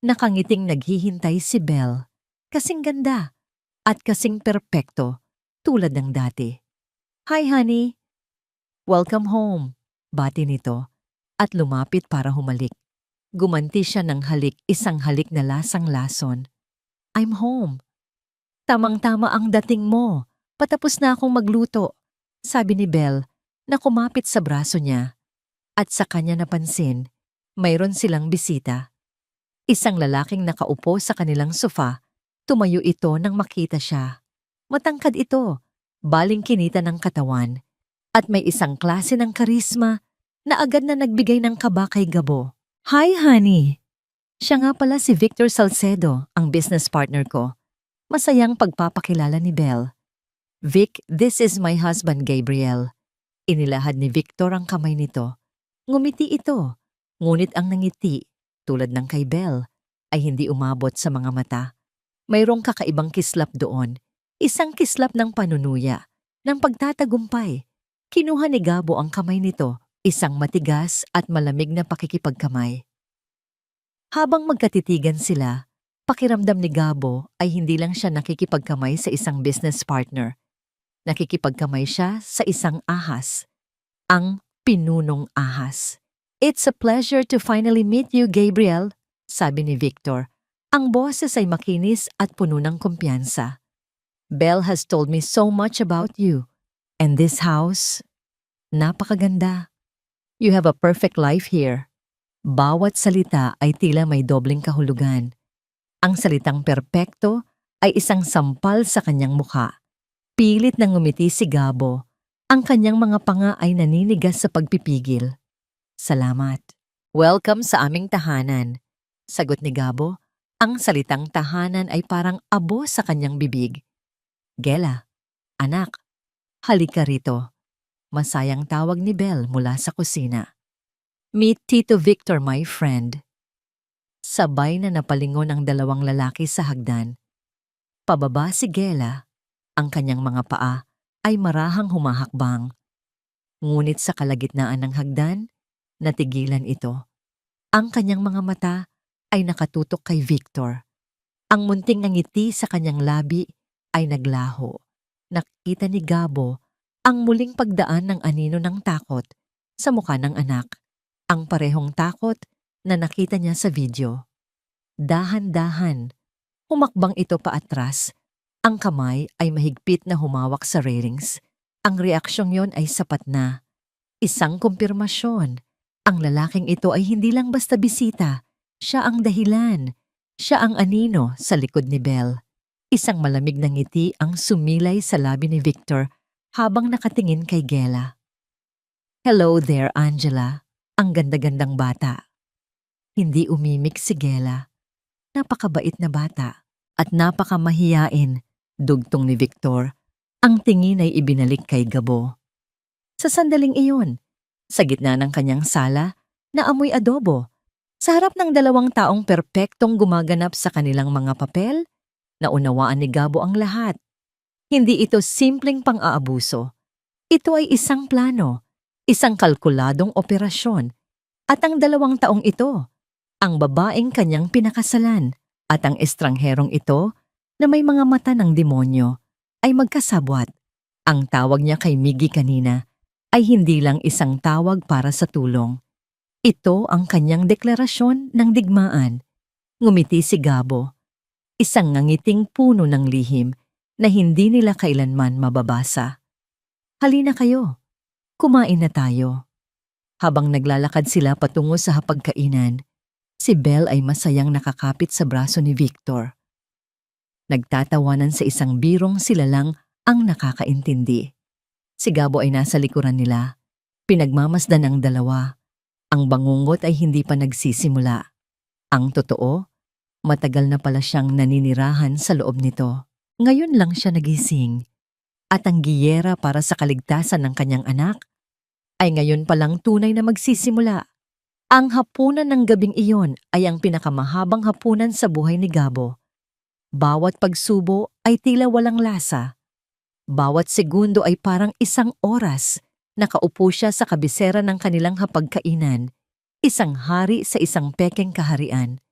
nakangiting naghihintay si Belle. Kasing ganda at kasing perpekto tulad ng dati. Hi, honey. Welcome home, bati nito at lumapit para humalik. Gumanti siya ng halik, isang halik na lasang-lason. I'm home. Tamang-tama ang dating mo. Patapos na akong magluto, sabi ni Belle na kumapit sa braso niya. At sa kanya napansin, mayroon silang bisita. Isang lalaking nakaupo sa kanilang sofa, tumayo ito nang makita siya. Matangkad ito, baling kinita ng katawan, at may isang klase ng karisma na agad na nagbigay ng kaba kay Gabo. Hi, honey! Siya nga pala si Victor Salcedo, ang business partner ko. Masayang pagpapakilala ni Belle. Vic, this is my husband Gabriel. Inilahad ni Victor ang kamay nito. Ngumiti ito, ngunit ang nangiti, tulad ng kay Belle, ay hindi umabot sa mga mata. Mayroong kakaibang kislap doon, isang kislap ng panunuya, ng pagtatagumpay. Kinuha ni Gabo ang kamay nito, isang matigas at malamig na pakikipagkamay. Habang magkatitigan sila, pakiramdam ni Gabo ay hindi lang siya nakikipagkamay sa isang business partner. Nakikipagkamay siya sa isang ahas, ang pinunong ahas. It's a pleasure to finally meet you, Gabriel, sabi ni Victor. Ang boses ay makinis at puno ng kumpiyansa. Belle has told me so much about you. And this house, napakaganda. You have a perfect life here. Bawat salita ay tila may dobling kahulugan. Ang salitang perpekto ay isang sampal sa kanyang mukha. Pilit nang ngumiti si Gabo. Ang kanyang mga panga ay naninigas sa pagpipigil. Salamat. Welcome sa aming tahanan. Sagot ni Gabo. Ang salitang tahanan ay parang abo sa kanyang bibig. Gela, anak, halika rito. Masayang tawag ni Belle mula sa kusina. Meet Tito Victor, my friend. Sabay na napalingon ang dalawang lalaki sa hagdan. Pababa si Gela, ang kanyang mga paa ay marahang humahakbang. Ngunit sa kalagitnaan ng hagdan, natigilan ito. Ang kanyang mga mata ay nakatutok kay Victor. Ang munting ngiti sa kanyang labi ay naglaho. Nakita ni Gabo ang muling pagdaan ng anino ng takot sa mukha ng anak. Ang parehong takot na nakita niya sa video. Dahan-dahan, humakbang ito paatras. Ang kamay ay mahigpit na humawak sa railings. Ang reaksyong yon ay sapat na. Isang kumpirmasyon. Ang lalaking ito ay hindi lang basta bisita. Siya ang dahilan. Siya ang anino sa likod ni Belle. Isang malamig na ngiti ang sumilay sa labi ni Victor habang nakatingin kay Gela. Hello there, Angela. Ang ganda-gandang bata. Hindi umimik si Gela. Napakabait na bata at napakamahiyain, dugtong ni Victor. Ang tingin ay ibinalik kay Gabo. Sa sandaling iyon, sa gitna ng kanyang sala, naamoy adobo. Sa harap ng dalawang taong perpektong gumaganap sa kanilang mga papel, naunawaan ni Gabo ang lahat. Hindi ito simpleng pang-aabuso. Ito ay isang plano, isang kalkuladong operasyon. At ang dalawang taong ito, ang babaeng kanyang pinakasalan at ang estrangherong ito na may mga mata ng demonyo ay magkasabwat. Ang tawag niya kay Miggy kanina ay hindi lang isang tawag para sa tulong. Ito ang kanyang deklarasyon ng digmaan. Ngumiti si Gabo. Isang ngangiting puno ng lihim na hindi nila kailanman mababasa. Halina kayo. Kumain na tayo. Habang naglalakad sila patungo sa hapagkainan, si Belle ay masayang nakakapit sa braso ni Victor. Nagtatawanan sa isang birong sila lang ang nakakaintindi. Si Gabo ay nasa likuran nila. Pinagmamasdan ang dalawa. Ang bangungot ay hindi pa nagsisimula. Ang totoo, matagal na pala siyang naninirahan sa loob nito. Ngayon lang siya nagising. At ang giyera para sa kaligtasan ng kanyang anak ay ngayon palang tunay na magsisimula. Ang hapunan ng gabing iyon ay ang pinakamahabang hapunan sa buhay ni Gabo. Bawat pagsubo ay tila walang lasa. Bawat segundo ay parang isang oras. Nakaupo siya sa kabisera ng kanilang hapagkainan, isang hari sa isang pekeng kaharian.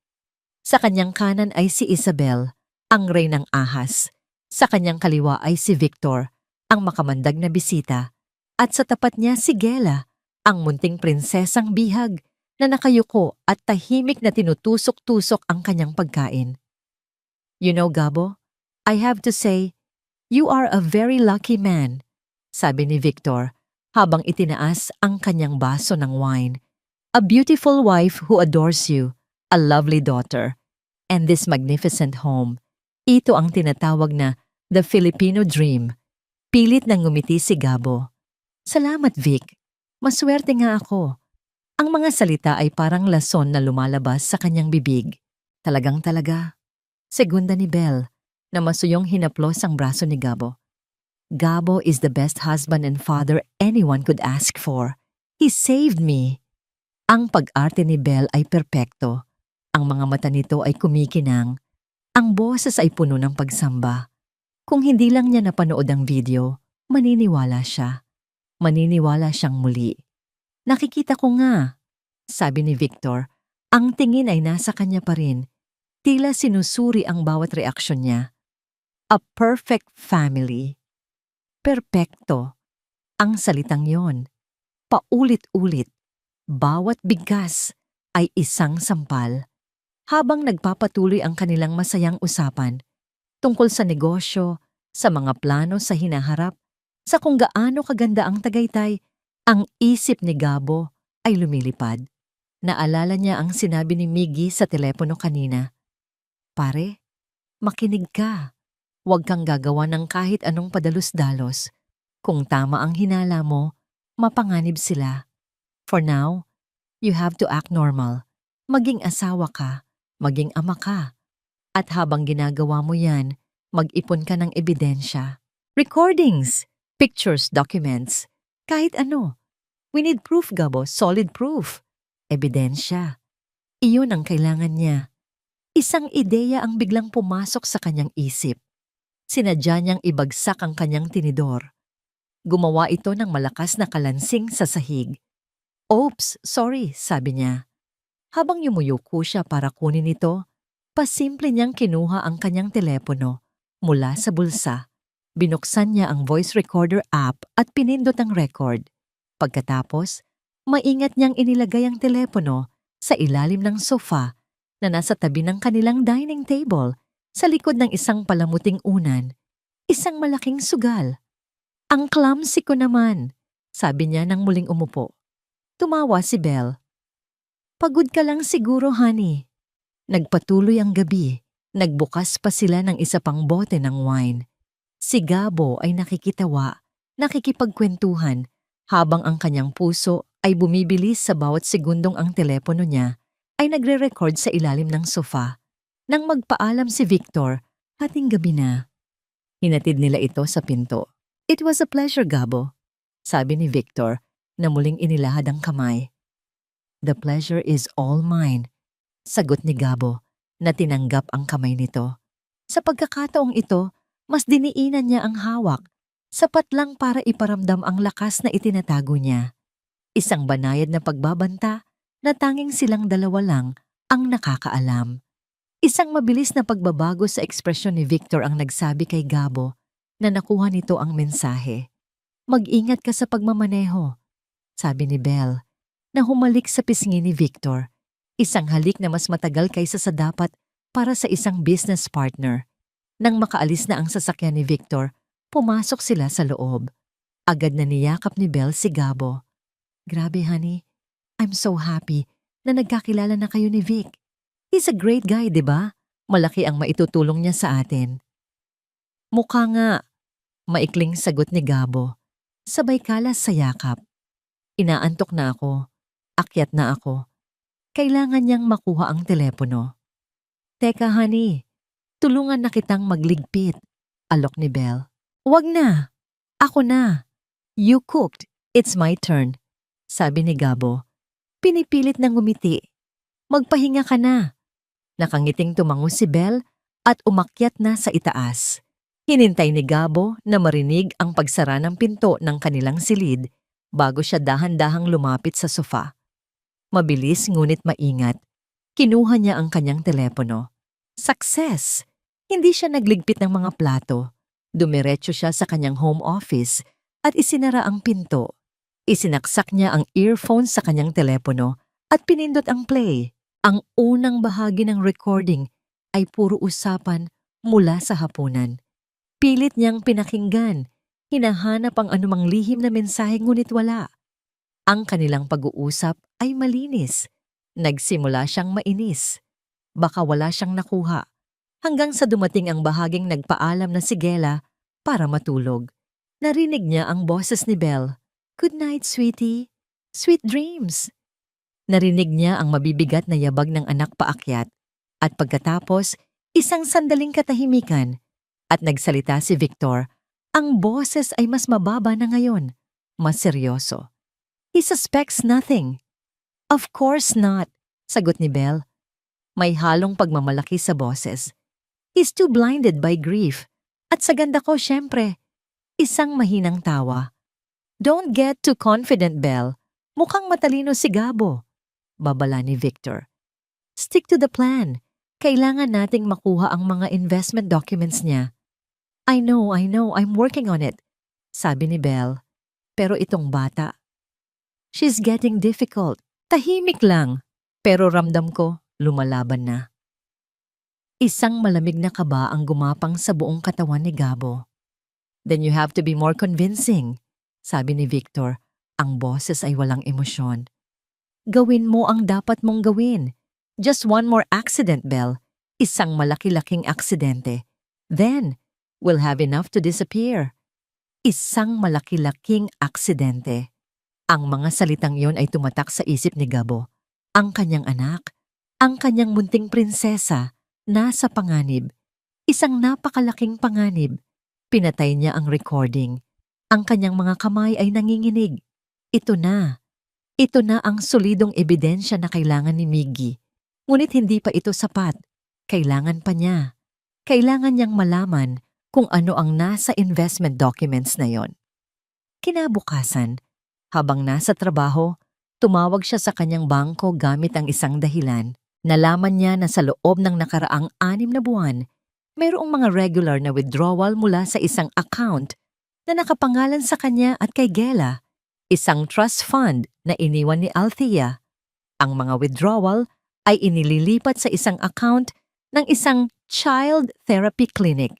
Sa kanyang kanan ay si Isabel, ang reynang ahas. Sa kanyang kaliwa ay si Victor, ang makamandag na bisita. At sa tapat niya si Gela, ang munting prinsesang bihag na nakayuko at tahimik na tinutusok-tusok ang kanyang pagkain. You know, Gabo, I have to say, you are a very lucky man, sabi ni Victor, habang itinaas ang kanyang baso ng wine. A beautiful wife who adores you, a lovely daughter, and this magnificent home. Ito ang tinatawag na the Filipino dream. Pilit nang ngumiti si Gabo. Salamat, Vic. Maswerte nga ako. Ang mga salita ay parang lason na lumalabas sa kanyang bibig. Talagang-talaga. Segunda ni Belle, na masuyong hinaplos ang braso ni Gabo. Gabo is the best husband and father anyone could ask for. He saved me. Ang pag-arte ni Belle ay perpekto. Ang mga mata nito ay kumikinang. Ang boses ay puno ng pagsamba. Kung hindi lang niya napanood ang video, maniniwala siya. Maniniwala siyang muli. Nakikita ko nga, sabi ni Victor. Ang tingin ay nasa kanya pa rin. Tila sinusuri ang bawat reaksyon niya. A perfect family. Perpekto. Ang salitang yon. Paulit-ulit. Bawat bigkas ay isang sampal. Habang nagpapatuloy ang kanilang masayang usapan tungkol sa negosyo, sa mga plano sa hinaharap, sa kung gaano kaganda ang Tagaytay, ang isip ni Gabo ay lumilipad. Naalala niya ang sinabi ni Miggy sa telepono kanina. Pare, makinig ka. Huwag kang gagawa ng kahit anong padalos-dalos. Kung tama ang hinala mo, mapanganib sila. For now, you have to act normal. Maging asawa ka, maging ama ka. At habang ginagawa mo yan, mag-ipon ka ng ebidensya. Recordings, pictures, documents, kahit ano. We need proof, Gabo, solid proof. Ebidensya. Iyon ang kailangan niya. Isang ideya ang biglang pumasok sa kanyang isip. Sinadya niyang ibagsak ang kanyang tinidor. Gumawa ito ng malakas na kalansing sa sahig. Oops, sorry, sabi niya. Habang yumuyuko siya para kunin ito, pasimple niyang kinuha ang kanyang telepono mula sa bulsa. Binuksan niya ang voice recorder app at pinindot ang record. Pagkatapos, maingat niyang inilagay ang telepono sa ilalim ng sofa na nasa tabi ng kanilang dining table sa likod ng isang palamuting unan, isang malaking sugal. Ang clumsy ko naman, sabi niya nang muling umupo. Tumawa si Belle. Pagod ka lang siguro, honey. Nagpatuloy ang gabi. Nagbukas pa sila ng isa pang bote ng wine. Si Gabo ay nakikitawa, nakikipagkwentuhan, habang ang kanyang puso ay bumibilis sa bawat segundong ang telepono niya ay nagre-record sa ilalim ng sofa. Nang magpaalam si Victor, hating gabi na. Hinatid nila ito sa pinto. It was a pleasure, Gabo, sabi ni Victor na muling inilahad ang kamay. The pleasure is all mine, sagot ni Gabo na tinanggap ang kamay nito. Sa pagkakataong ito, mas diniinan niya ang hawak, sapat lang para iparamdam ang lakas na itinatago niya. Isang banayad na pagbabanta na tanging silang dalawa lang ang nakakaalam. Isang mabilis na pagbabago sa ekspresyon ni Victor ang nagsabi kay Gabo na nakuha nito ang mensahe. Mag-ingat ka sa pagmamaneho, sabi ni Belle, na humalik sa pisngi ni Victor. Isang halik na mas matagal kaysa sa dapat para sa isang business partner. Nang makaalis na ang sasakyan ni Victor, pumasok sila sa loob. Agad na niyakap ni Belle si Gabo. Grabe, honey. I'm so happy na nagkakilala na kayo ni Vic. He's a great guy, di ba? Malaki ang maitutulong niya sa atin. Mukha nga, maikling sagot ni Gabo. Sabay kalas sa yakap. Inaantok na ako. Akyat na ako. Kailangan niyang makuha ang telepono. Teka, honey. Tulungan na kitang magligpit. Alok ni Belle. Wag na. Ako na. You cooked. It's my turn. Sabi ni Gabo. Pinipilit na ngumiti. Magpahinga ka na. Nakangiting tumango si Belle at umakyat na sa itaas. Hinintay ni Gabo na marinig ang pagsara ng pinto ng kanilang silid bago siya dahan-dahang lumapit sa sofa. Mabilis ngunit maingat, kinuha niya ang kanyang telepono. Success! Hindi siya nagligpit ng mga plato. Dumiretso siya sa kanyang home office at isinara ang pinto. Isinaksak niya ang earphone sa kanyang telepono at pinindot ang play. Ang unang bahagi ng recording ay puro usapan mula sa hapunan. Pilit niyang pinakinggan, hinahanap ang anumang lihim na mensahe ngunit wala. Ang kanilang pag-uusap ay malinis. Nagsimula siyang mainis. Baka wala siyang nakuha. Hanggang sa dumating ang bahaging nagpaalam na si Gela para matulog. Narinig niya ang boses ni Belle. Good night, sweetie. Sweet dreams. Narinig niya ang mabibigat na yabag ng anak paakyat. At pagkatapos, isang sandaling katahimikan. At nagsalita si Victor Ang boses ay mas mababa na ngayon. Mas seryoso. He suspects nothing. Of course not, sagot ni Belle. May halong pagmamalaki sa boses. He's too blinded by grief. At sa ganda ko, syempre, isang mahinang tawa. Don't get too confident, Belle. Mukhang matalino si Gabo. Babala ni Victor. Stick to the plan. Kailangan nating makuha ang mga investment documents niya. I know, I'm working on it, sabi ni Belle. Pero itong bata, she's getting difficult. Tahimik lang. Pero ramdam ko, lumalaban na. Isang malamig na kaba ang gumapang sa buong katawan ni Gabo. Then you have to be more convincing, sabi ni Victor. Ang boses ay walang emosyon. Gawin mo ang dapat mong gawin. Just one more accident, Belle. Isang malaki-laking aksidente. Then, we'll have enough to disappear. Isang malaki-laking aksidente. Ang mga salitang yon ay tumatak sa isip ni Gabo. Ang kanyang anak, ang kanyang munting prinsesa, nasa panganib. Isang napakalaking panganib. Pinatay niya ang recording. Ang kanyang mga kamay ay nanginginig. Ito na. Ito na ang solidong ebidensya na kailangan ni Miggy. Ngunit hindi pa ito sapat. Kailangan pa niya. Kailangan niyang malaman kung ano ang nasa investment documents na yon. Kinabukasan, habang nasa trabaho, tumawag siya sa kanyang bangko gamit ang isang dahilan. Nalaman niya na sa loob ng nakaraang 6 na buwan, mayroong mga regular na withdrawal mula sa isang account na nakapangalan sa kanya at kay Gela, isang trust fund na iniwan ni Althea. Ang mga withdrawal ay inililipat sa isang account ng isang child therapy clinic.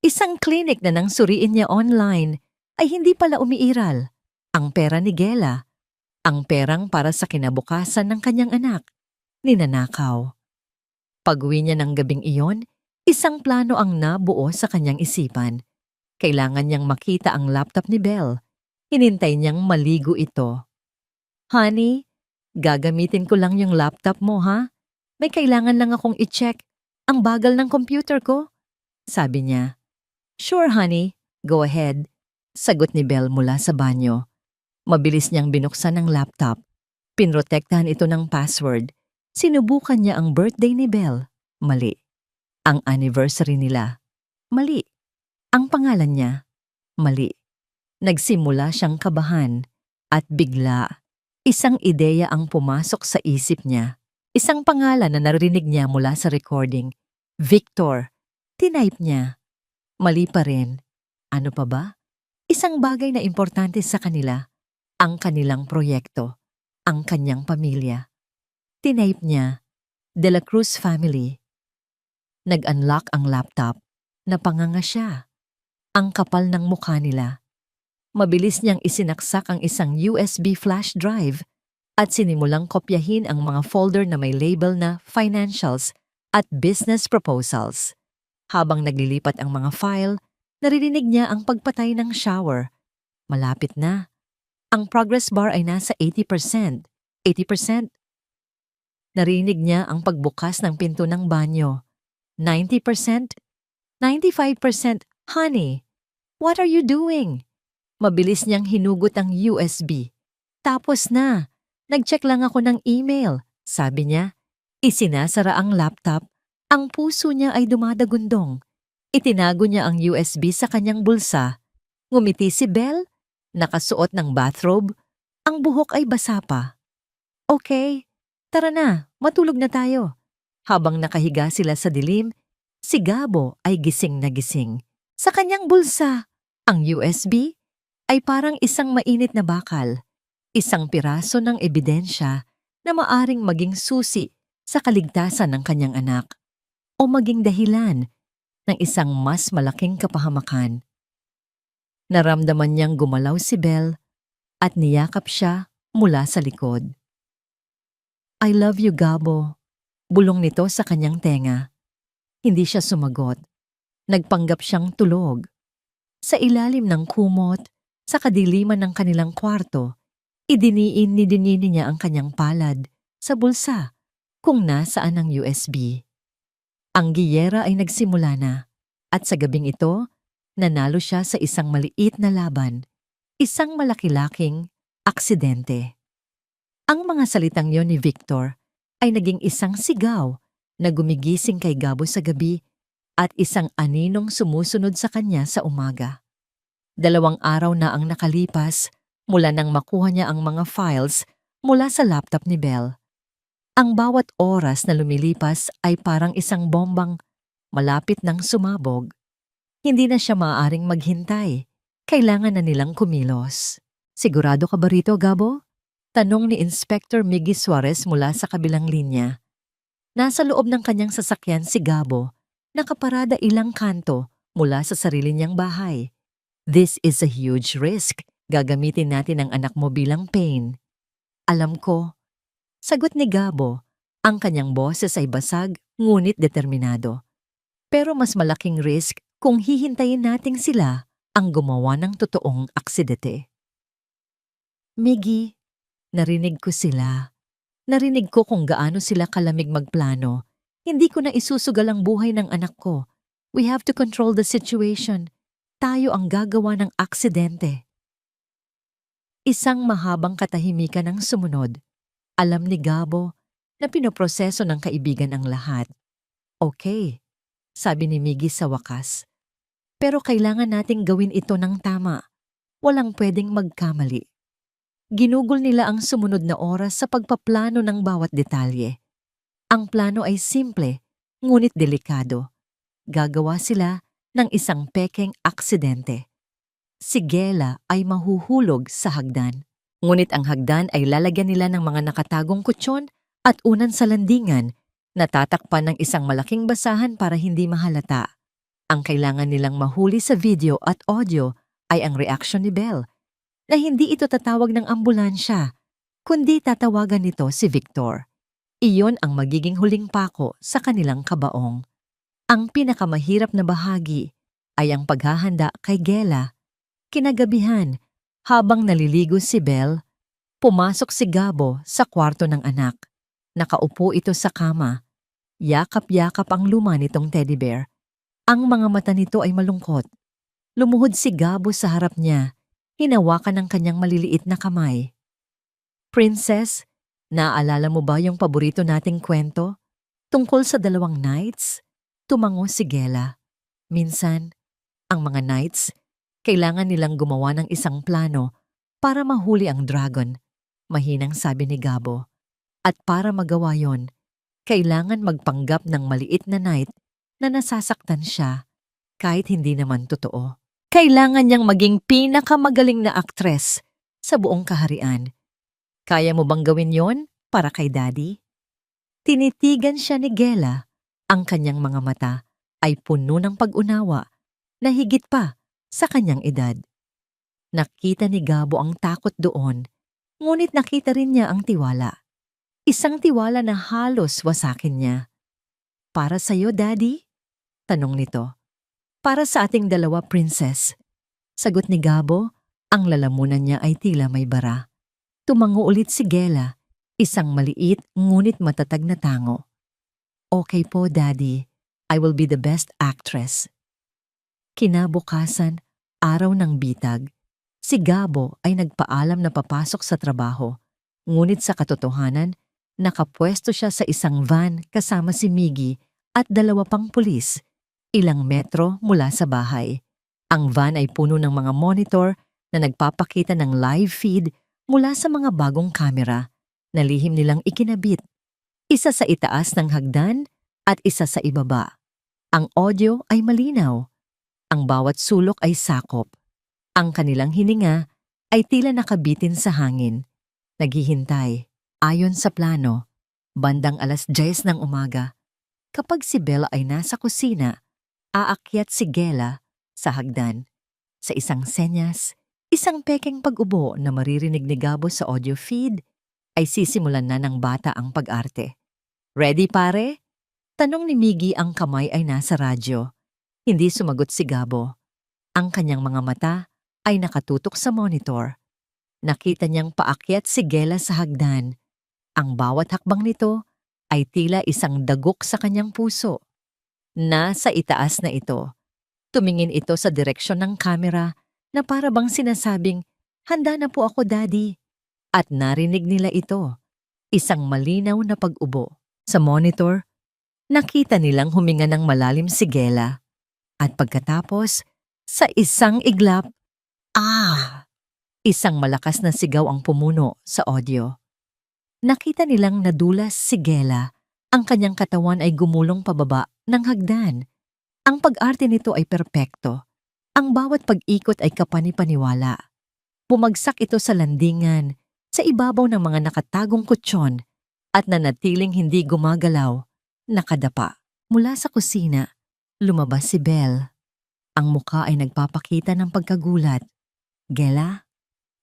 Isang clinic na nang suriin niya online ay hindi pala umiiral. Ang pera ni Gela, ang perang para sa kinabukasan ng kanyang anak, ninanakaw. Pag-uwi niya ng gabing iyon, isang plano ang nabuo sa kanyang isipan. Kailangan niyang makita ang laptop ni Belle. Hinintay niyang maligo ito. Honey, gagamitin ko lang yung laptop mo, ha? May kailangan lang akong i-check. Ang bagal ng computer ko, sabi niya. Sure, honey. Go ahead, sagot ni Belle mula sa banyo. Mabilis niyang binuksan ang laptop. Pinrotektahan ito ng password. Sinubukan niya ang birthday ni Belle. Mali. Ang anniversary nila. Mali. Ang pangalan niya. Mali. Nagsimula siyang kabahan. At bigla, isang ideya ang pumasok sa isip niya. Isang pangalan na narinig niya mula sa recording. Victor. Tinype niya. Mali pa rin. Ano pa ba? Isang bagay na importante sa kanila. Ang kanilang proyekto. Ang kanyang pamilya. Tinype niya, De La Cruz family. Nag-unlock ang laptop. Napanganga siya. Ang kapal ng mukha nila. Mabilis niyang isinaksak ang isang USB flash drive at sinimulang kopyahin ang mga folder na may label na financials at business proposals. Habang naglilipat ang mga file, naririnig niya ang pagpatay ng shower. Malapit na. Ang progress bar ay nasa 80%. 80%. Narinig niya ang pagbukas ng pinto ng banyo. 90%? 95%? Honey, what are you doing? Mabilis niyang hinugot ang USB. Tapos na. Nag-check lang ako ng email, sabi niya. Isinasara ang laptop. Ang puso niya ay dumadagundong. Itinago niya ang USB sa kanyang bulsa. Ngumiti si Belle. Nakasuot ng bathrobe. Ang buhok ay basa pa. Okay. Tara na, matulog na tayo. Habang nakahiga sila sa dilim, si Gabo ay gising na gising. Sa kanyang bulsa, ang USB ay parang isang mainit na bakal, isang piraso ng ebidensya na maaring maging susi sa kaligtasan ng kanyang anak o maging dahilan ng isang mas malaking kapahamakan. Naramdaman niyang gumalaw si Belle at niyakap siya mula sa likod. I love you, Gabo. Bulong nito sa kanyang tenga. Hindi siya sumagot. Nagpanggap siyang tulog. Sa ilalim ng kumot, sa kadiliman ng kanilang kwarto, idiniin ni Dinini niya ang kanyang palad sa bulsa kung nasaan ang USB. Ang giyera ay nagsimula na at sa gabing ito, Nanalo siya sa isang maliit na laban, isang malaki-laking aksidente. Ang mga salitang yon ni Victor ay naging isang sigaw na gumigising kay Gabo sa gabi at isang aninong sumusunod sa kanya sa umaga. 2 araw na ang nakalipas mula nang makuha niya ang mga files mula sa laptop ni Belle. Ang bawat oras na lumilipas ay parang isang bombang malapit nang sumabog. Hindi na siya maaaring maghintay. Kailangan na nilang kumilos. Sigurado ka ba rito, Gabo? Tanong ni Inspector Miggy Suarez mula sa kabilang linya. Nasa loob ng kanyang sasakyan si Gabo, nakaparada ilang kanto mula sa sarili niyang bahay. This is a huge risk. Gagamitin natin ang anak mo bilang pain. Alam ko. Sagot ni Gabo. Ang kanyang boses ay basag, ngunit determinado. Pero mas malaking risk kung hihintayin nating sila ang gumawa ng totoong aksidente. Miggy, narinig ko sila. Narinig ko kung gaano sila kalamig magplano. Hindi ko na isusugal ang buhay ng anak ko. We have to control the situation. Tayo ang gagawa ng aksidente. Isang mahabang katahimikan ang sumunod. Alam ni Gabo na pinoproseso ng kaibigan ang lahat. Okay, sabi ni Miggy sa wakas. Pero kailangan nating gawin ito ng tama. Walang pwedeng magkamali. Ginugol nila ang sumunod na oras sa pagpaplano ng bawat detalye. Ang plano ay simple, ngunit delikado. Gagawa sila ng isang pekeng aksidente. Si Gela ay mahuhulog sa hagdan. Ngunit ang hagdan ay lalagyan nila ng mga nakatagong kutsyon at unan sa landingan na tatakpan ng isang malaking basahan para hindi mahalata. Ang kailangan nilang mahuli sa video at audio ay ang reaksyon ni Belle, na hindi ito tatawag ng ambulansya, kundi tatawagan nito si Victor. Iyon ang magiging huling pako sa kanilang kabaong. Ang pinakamahirap na bahagi ay ang paghahanda kay Gela. Kinagabihan, habang naliligo si Belle, pumasok si Gabo sa kwarto ng anak. Nakaupo ito sa kama. Yakap-yakap ang luma nitong teddy bear. Ang mga mata nito ay malungkot. Lumuhod si Gabo sa harap niya. Hinawakan ng kanyang maliliit na kamay. Princess, naaalala mo ba yung paborito nating kwento? Tungkol sa 2 knights? Tumango si Gela. Minsan, ang mga knights, kailangan nilang gumawa ng isang plano para mahuli ang dragon, mahinang sabi ni Gabo. At para magawa yon, kailangan magpanggap ng maliit na knight na nasasaktan siya kahit hindi naman totoo. Kailangan niyang maging pinakamagaling na aktres sa buong kaharian. Kaya mo bang gawin yon para kay Daddy? Tinitigan siya ni Gela. Ang kanyang mga mata ay puno ng pag-unawa na higit pa sa kanyang edad. Nakita ni Gabo ang takot doon, ngunit nakita rin niya ang tiwala. Isang tiwala na halos wasakin niya. Para sa'yo, Daddy? Tanong nito. Para sa ating 2, Princess. Sagot ni Gabo, ang lalamunan niya ay tila may bara. Tumango ulit si Gela, isang maliit ngunit matatag na tango. Okay po, Daddy. I will be the best actress. Kinabukasan, araw ng bitag, si Gabo ay nagpaalam na papasok sa trabaho. Ngunit sa katotohanan, nakapwesto siya sa isang van kasama si Miggy at 2 pang pulis, ilang metro mula sa bahay. Ang van ay puno ng mga monitor na nagpapakita ng live feed mula sa mga bagong kamera na lihim nilang ikinabit. Isa sa itaas ng hagdan at isa sa ibaba. Ang audio ay malinaw. Ang bawat sulok ay sakop. Ang kanilang hininga ay tila nakabitin sa hangin. Naghihintay, ayon sa plano, bandang 10:00 ng umaga. Kapag si Bella ay nasa kusina, aakyat si Gela sa hagdan. Sa isang senyas, isang pekeng pag-ubo na maririnig ni Gabo sa audio feed, ay sisimulan na ng bata ang pag-arte. Ready, pare? Tanong ni Miggy, ang kamay ay nasa radyo. Hindi sumagot si Gabo. Ang kanyang mga mata ay nakatutok sa monitor. Nakita niyang paakyat si Gela sa hagdan. Ang bawat hakbang nito ay tila isang dagok sa kanyang puso. Nasa itaas na ito. Tumingin ito sa direksyon ng kamera na para bang sinasabing, "Handa na po ako, Daddy." At narinig nila ito, isang malinaw na pag-ubo. Sa monitor, nakita nilang huminga ng malalim si Gela. At pagkatapos, sa isang iglap, ah! Isang malakas na sigaw ang pumuno sa audio. Nakita nilang nadulas si Gela. Ang kanyang katawan ay gumulong pababa ng hagdan. Ang pag-arte nito ay perpekto. Ang bawat pag-ikot ay kapani-paniwala. Bumagsak ito sa landingan, sa ibabaw ng mga nakatagong kutsyon, at nanatiling hindi gumagalaw, nakadapa. Mula sa kusina, lumabas si Belle. Ang muka ay nagpapakita ng pagkagulat. "Gela?"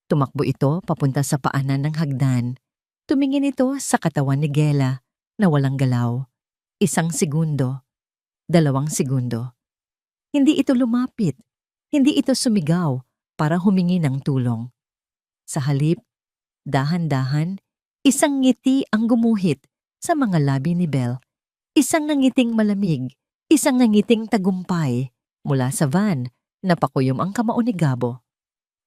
Tumakbo ito papunta sa paanan ng hagdan. Tumingin ito sa katawan ni Gela na walang galaw. 1 segundo, 2 segundo. Hindi ito lumapit. Hindi ito sumigaw para humingi ng tulong. Sa halip, dahan-dahan, isang ngiti ang gumuhit sa mga labi ni Belle. Isang nangiting malamig, isang nangiting tagumpay. Mula sa van, napakuyom ang kamao ni Gabo.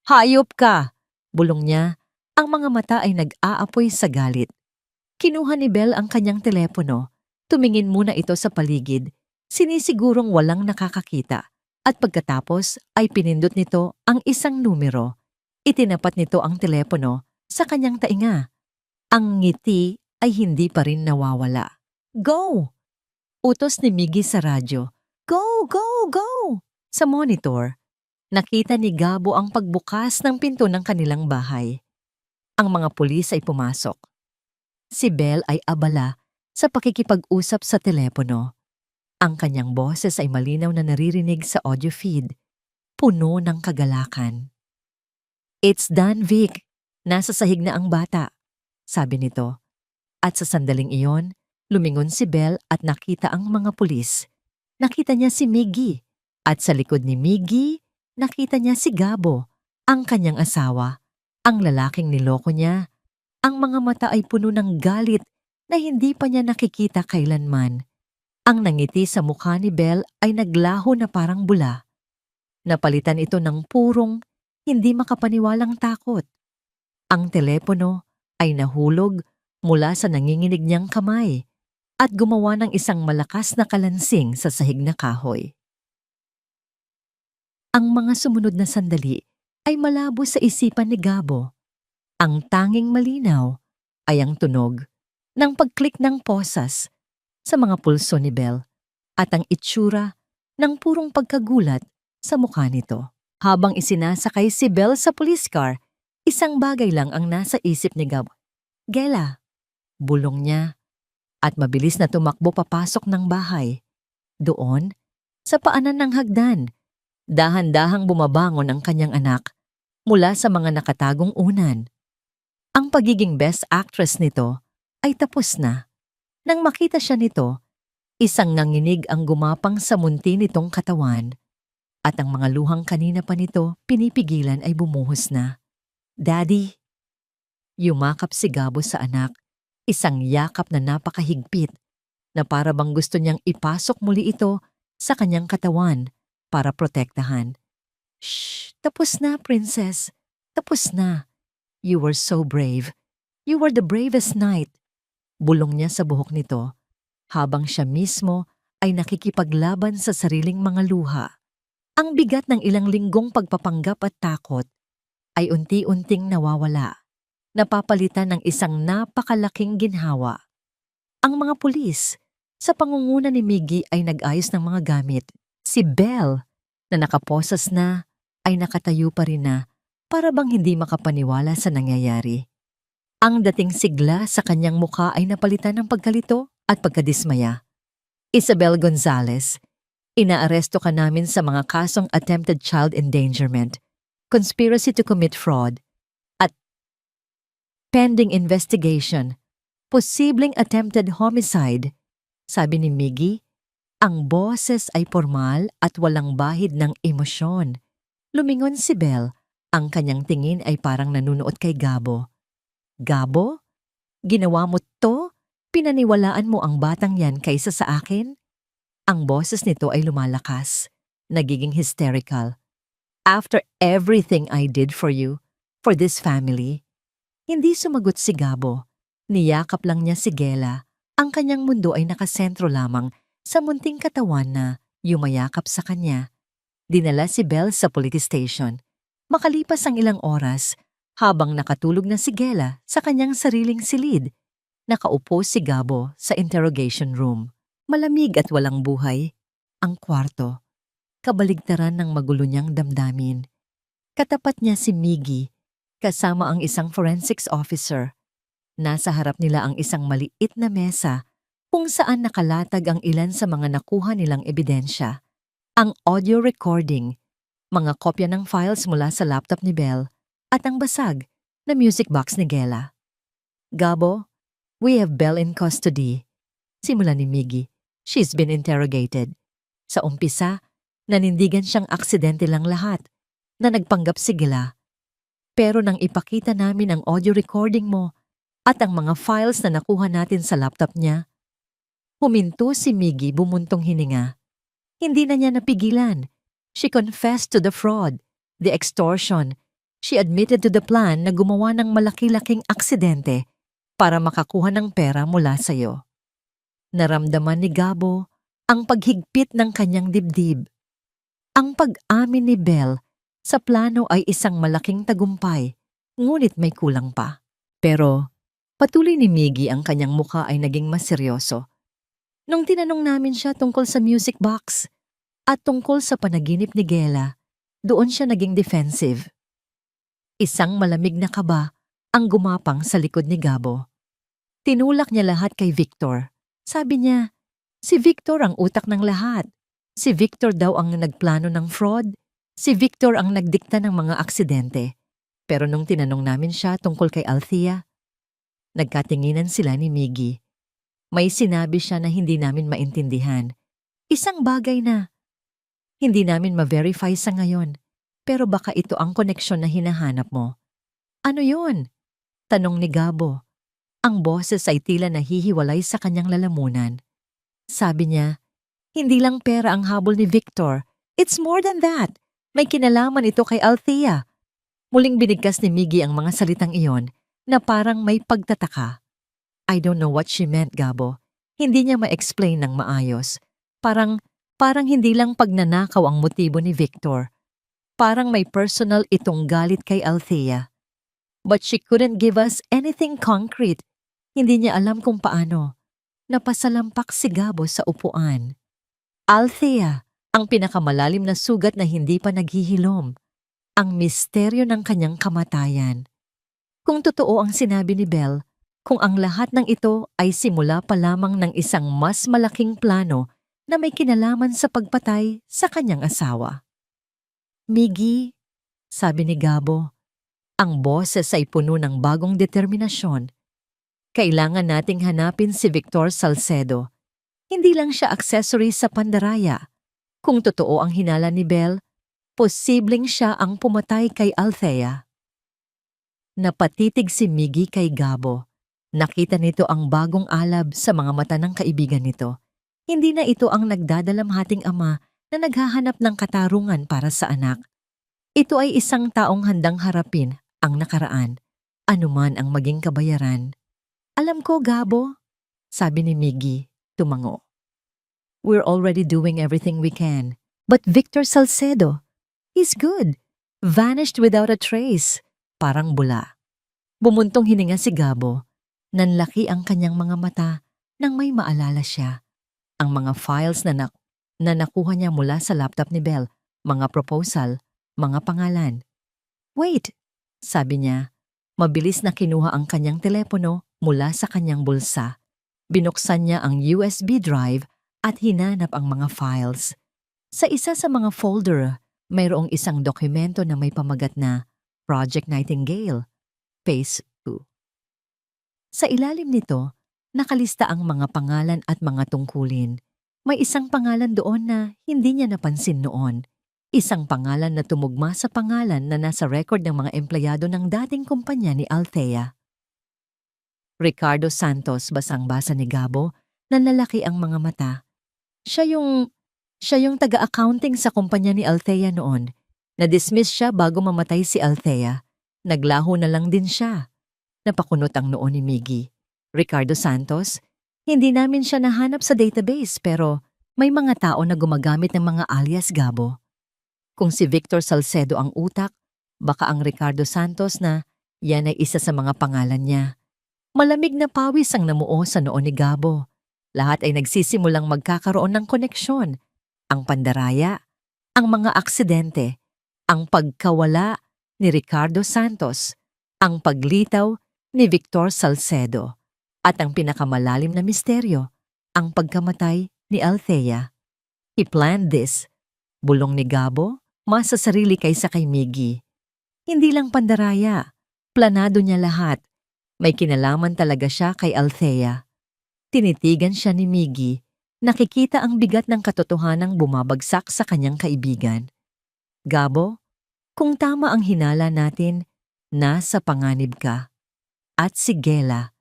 "Hayop ka!" Bulong niya. Ang mga mata ay nag-aapoy sa galit. Kinuha ni Belle ang kanyang telepono. Tumingin muna ito sa paligid, sinisigurong walang nakakakita. At pagkatapos ay pinindot nito ang isang numero. Itinapat nito ang telepono sa kanyang tainga. Ang ngiti ay hindi pa rin nawawala. "Go!" Utos ni Miggy sa radyo. "Go! Go! Go!" Sa monitor, nakita ni Gabo ang pagbukas ng pinto ng kanilang bahay. Ang mga pulis ay pumasok. Si Belle ay abala sa pakikipag-usap sa telepono. Ang kanyang boses ay malinaw na naririnig sa audio feed, puno ng kagalakan. "It's done, Vic. Nasa sahig na ang bata," sabi nito. At sa sandaling iyon, lumingon si Belle at nakita ang mga pulis. Nakita niya si Miggy. At sa likod ni Miggy, nakita niya si Gabo, ang kanyang asawa, ang lalaking niloko niya. Ang mga mata ay puno ng galit na hindi pa niya nakikita kailanman. Ang nangiti sa mukha ni Belle ay naglaho na parang bula. Napalitan ito ng purong, hindi makapaniwalang takot. Ang telepono ay nahulog mula sa nanginginig niyang kamay at gumawa ng isang malakas na kalansing sa sahig na kahoy. Ang mga sumunod na sandali ay malabo sa isipan ni Gabo. Ang tanging malinaw ay ang tunog ng pag-click ng posas sa mga pulso ni Belle at ang itsura ng purong pagkagulat sa mukha nito. Habang isinasakay si Belle sa police car, isang bagay lang ang nasa isip ni Gabo. "Gela," bulong niya, at mabilis na tumakbo papasok ng bahay. Doon, sa paanan ng hagdan, dahan-dahang bumabangon ang kanyang anak mula sa mga nakatagong unan. Ang pagiging best actress nito ay tapos na. Nang makita siya nito, isang nanginig ang gumapang sa munti nitong katawan at ang mga luhang kanina pa nito pinipigilan ay bumuhos na. "Daddy!" Yumakap si Gabo sa anak, isang yakap na napakahigpit na para bang gusto niyang ipasok muli ito sa kanyang katawan para protektahan. "Shh! Tapos na, princess. Tapos na. You were so brave. You were the bravest knight." Bulong niya sa buhok nito habang siya mismo ay nakikipaglaban sa sariling mga luha. Ang bigat ng ilang linggong pagpapanggap at takot ay unti-unting nawawala, napapalitan ng isang napakalaking ginhawa. Ang mga pulis sa pangunguna ni Miggy ay nag-ayos ng mga gamit. Si Belle, na nakaposas na, ay nakatayo pa rin na para bang hindi makapaniwala sa nangyayari. Ang dating sigla sa kanyang mukha ay napalitan ng pagkalito at pagkadismaya. "Isabel Gonzalez, inaaresto ka namin sa mga kasong attempted child endangerment, conspiracy to commit fraud, at pending investigation, posibleng attempted homicide," sabi ni Miggy. Ang boses ay formal at walang bahid ng emosyon. Lumingon si Belle, ang kanyang tingin ay parang nanunuot kay Gabo. "Gabo? Ginawa mo to? Pinaniwalaan mo ang batang yan kaysa sa akin?" Ang boses nito ay lumalakas. nagiging hysterical. After everything I did for you, for this family, hindi sumagot si Gabo. Niyakap lang niya si Gela. Ang kanyang mundo ay nakasentro lamang sa munting katawan na yumayakap sa kanya. Dinala si Belle sa police station. Makalipas ang ilang oras, habang nakatulog na si Gela sa kanyang sariling silid, nakaupo si Gabo sa interrogation room. Malamig at walang buhay ang kwarto. Kabaligtaran ng magulo niyang damdamin. Katapat niya si Miggy, kasama ang isang forensics officer. Nasa harap nila ang isang maliit na mesa kung saan nakalatag ang ilan sa mga nakuha nilang ebidensya. Ang audio recording, mga kopya ng files mula sa laptop ni Belle, at ang basag na music box ni Gela. Gabo, we have Belle in custody. Simula ni Miggy. She's been interrogated. Sa umpisa, nanindigan siyang aksidente lang lahat, na nagpanggap si Gela. Pero nang ipakita namin ang audio recording mo at ang mga files na nakuha natin sa laptop niya, huminto si Miggy bumuntong hininga. Hindi na niya napigilan. She confessed to the fraud, the extortion. She admitted to the plan na gumawa ng malaki-laking aksidente para makakuha ng pera mula sa'yo. Naramdaman ni Gabo ang paghigpit ng kanyang dibdib. Ang pag-amin ni Belle sa plano ay isang malaking tagumpay, ngunit may kulang pa. Pero patuloy ni Miggy ang kanyang muka ay naging mas seryoso. Nung tinanong namin siya tungkol sa music box at tungkol sa panaginip ni Gela, doon siya naging defensive. Isang malamig na kaba ang gumapang sa likod ni Gabo. Tinulak niya lahat kay Victor. Sabi niya, si Victor ang utak ng lahat. Si Victor daw ang nagplano ng fraud. Si Victor ang nagdikta ng mga aksidente. Pero nung tinanong namin siya tungkol kay Althea, nagkatinginan sila ni Miggy. May sinabi siya na hindi namin maintindihan. Isang bagay na hindi namin ma-verify sa ngayon. Pero baka ito ang koneksyon na hinahanap mo. Ano yon? Tanong ni Gabo. Ang boses ay tila nahihiwalay sa kanyang lalamunan. Sabi niya, hindi lang pera ang habol ni Victor. It's more than that. May kinalaman ito kay Althea. Muling binigkas ni Miggy ang mga salitang iyon na parang may pagtataka. I don't know what she meant, Gabo. Hindi niya ma-explain ng maayos. Parang hindi lang pagnanakaw ang motibo ni Victor. Parang may personal itong galit kay Althea. But she couldn't give us anything concrete. Hindi niya alam kung paano. Napasalampak si Gabo sa upuan. Althea, ang pinakamalalim na sugat na hindi pa naghihilom. Ang misteryo ng kanyang kamatayan. Kung totoo ang sinabi ni Belle, kung ang lahat ng ito ay simula pa lamang ng isang mas malaking plano na may kinalaman sa pagpatay sa kanyang asawa. Miggy, sabi ni Gabo, ang boses ay puno ng bagong determinasyon. Kailangan nating hanapin si Victor Salcedo. Hindi lang siya accessory sa pandaraya. Kung totoo ang hinala ni Belle, posibleng siya ang pumatay kay Althea. Napatitig si Miggy kay Gabo. Nakita nito ang bagong alab sa mga mata ng kaibigan nito. Hindi na ito ang nagdadalamhating ama na naghahanap ng katarungan para sa anak. Ito ay isang taong handang harapin ang nakaraan, anuman ang maging kabayaran. Alam ko, Gabo, sabi ni Miggy, tumango. We're already doing everything we can. But Victor Salcedo, he's good. Vanished without a trace. Parang bula. Bumuntong hininga si Gabo. Nanlaki ang kanyang mga mata nang may maalala siya. Ang mga files na nakuha niya mula sa laptop ni Belle, mga proposal, mga pangalan. Wait, sabi niya. Mabilis na kinuha ang kanyang telepono mula sa kanyang bulsa. Binuksan niya ang USB drive at hinanap ang mga files. Sa isa sa mga folder, mayroong isang dokumento na may pamagat na Project Nightingale, Phase 2. Sa ilalim nito, nakalista ang mga pangalan at mga tungkulin. May isang pangalan doon na hindi niya napansin noon. Isang pangalan na tumugma sa pangalan na nasa record ng mga empleyado ng dating kumpanya ni Althea. Ricardo Santos, basang-basa ni Gabo, nanlalaki ang mga mata. Siya Siya yung taga-accounting sa kumpanya ni Althea noon. Na-dismiss siya bago mamatay si Althea. Naglaho na lang din siya. Napakunot ang noo ni Miggy. Ricardo Santos? Hindi namin siya nahanap sa database pero may mga tao na gumagamit ng mga alias Gabo. Kung si Victor Salcedo ang utak, baka ang Ricardo Santos na yan ay isa sa mga pangalan niya. Malamig na pawis ang namuo sa noo ni Gabo. Lahat ay nagsisimulang magkakaroon ng koneksyon. Ang pandaraya, ang mga aksidente, ang pagkawala ni Ricardo Santos, ang paglitaw ni Victor Salcedo, at ang pinakamalalim na misteryo, ang pagkamatay ni Althea. He planned this. Bulong ni Gabo, mas sa sarili kaysa kay Miggy. Hindi lang pandaraya, planado niya lahat. May kinalaman talaga siya kay Althea. Tinitigan siya ni Miggy, nakikita ang bigat ng katotohanang bumabagsak sa kanyang kaibigan. Gabo, kung tama ang hinala natin, nasa panganib ka. At si Gela,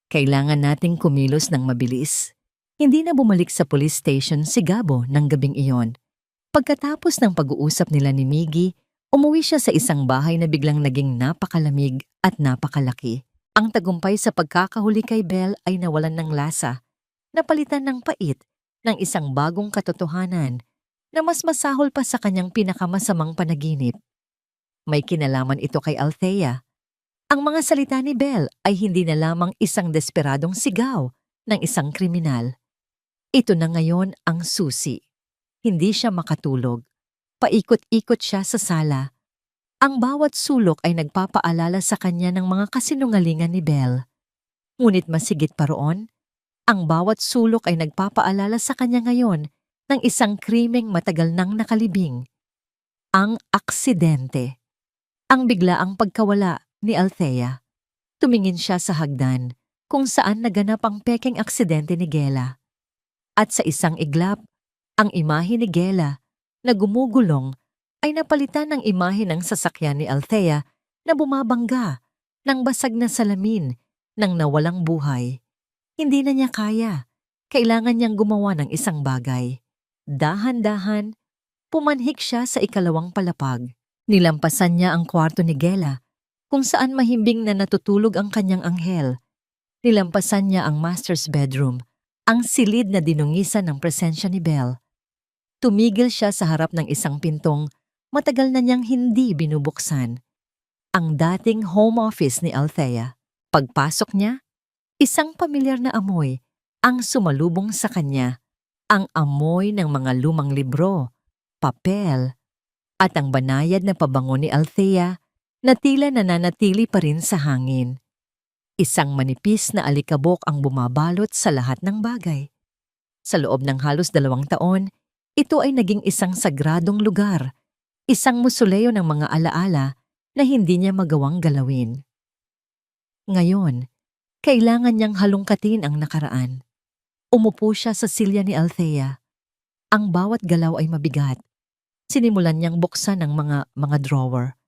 kailangan nating kumilos ng mabilis. Hindi na bumalik sa police station si Gabo ng gabing iyon. Pagkatapos ng pag-uusap nila ni Miggy, umuwi siya sa isang bahay na biglang naging napakalamig at napakalaki. Ang tagumpay sa pagkakahuli kay Belle ay nawalan ng lasa, napalitan ng pait ng isang bagong katotohanan na mas masahol pa sa kanyang pinakamasamang panaginip. May kinalaman ito kay Althea. Ang mga salita ni Belle ay hindi na lamang isang desperadong sigaw ng isang kriminal. Ito na ngayon ang susi. Hindi siya makatulog. Paikot-ikot siya sa sala. Ang bawat sulok ay nagpapaalala sa kanya ng mga kasinungalingan ni Belle. Ngunit masigit pa roon, ang bawat sulok ay nagpapaalala sa kanya ngayon ng isang krimeng matagal nang nakalibing. Ang aksidente. Ang biglaang pagkawala ni Althea. Tumingin siya sa hagdan kung saan naganap ang pekeng aksidente ni Gela. At sa isang iglap, ang imahe ni Gela na gumugulong ay napalitan ng imahe ng sasakyan ni Althea na bumabangga ng basag na salamin ng nawalang buhay. Hindi na niya kaya. Kailangan niyang gumawa ng isang bagay. Dahan-dahan, pumanhik siya sa ikalawang palapag. Nilampasan niya ang kwarto ni Gela kung saan mahimbing na natutulog ang kanyang anghel. Nilampasan niya ang master's bedroom, ang silid na dinungisan ng presensya ni Belle. Tumigil siya sa harap ng isang pintong matagal na niyang hindi binubuksan. Ang dating home office ni Althea. Pagpasok niya, isang pamilyar na amoy ang sumalubong sa kanya. Ang amoy ng mga lumang libro, papel, at ang banayad na pabango ni Althea na tila nananatili pa rin sa hangin. Isang manipis na alikabok ang bumabalot sa lahat ng bagay. Sa loob ng halos 2 taon, ito ay naging isang sagradong lugar, isang musuleo ng mga alaala na hindi niya magawang galawin. Ngayon, kailangan niyang halungkatin ang nakaraan. Umupo siya sa silya ni Althea. Ang bawat galaw ay mabigat. Sinimulan niyang buksan ang mga drawer,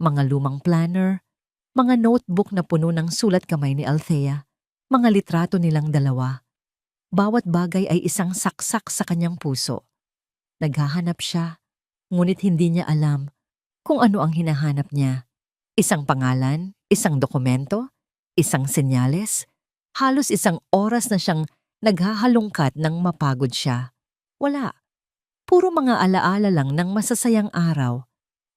mga lumang planner, mga notebook na puno ng sulat kamay ni Althea, mga litrato nilang dalawa. Bawat bagay ay isang saksak sa kanyang puso. Naghahanap siya, ngunit hindi niya alam kung ano ang hinahanap niya. Isang pangalan, isang dokumento, isang senyales, halos isang oras na siyang naghahalungkat nang mapagod siya. Wala. Puro mga alaala lang ng masasayang araw.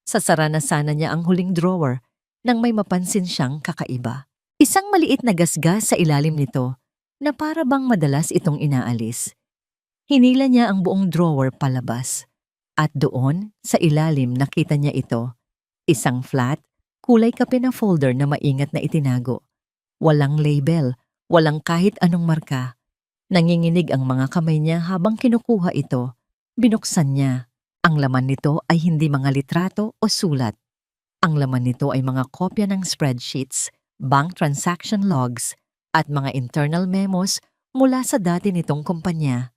Sasara na sana niya ang huling drawer nang may mapansin siyang kakaiba. Isang maliit na gasgas sa ilalim nito na para bang madalas itong inaalis. Hinila niya ang buong drawer palabas. At doon, sa ilalim nakita niya ito. Isang flat, kulay kape na folder na maingat na itinago. Walang label, walang kahit anong marka. Nanginginig ang mga kamay niya habang kinukuha ito. Binuksan niya. Ang laman nito ay hindi mga litrato o sulat. Ang laman nito ay mga kopya ng spreadsheets, bank transaction logs, at mga internal memos mula sa dati nitong kumpanya.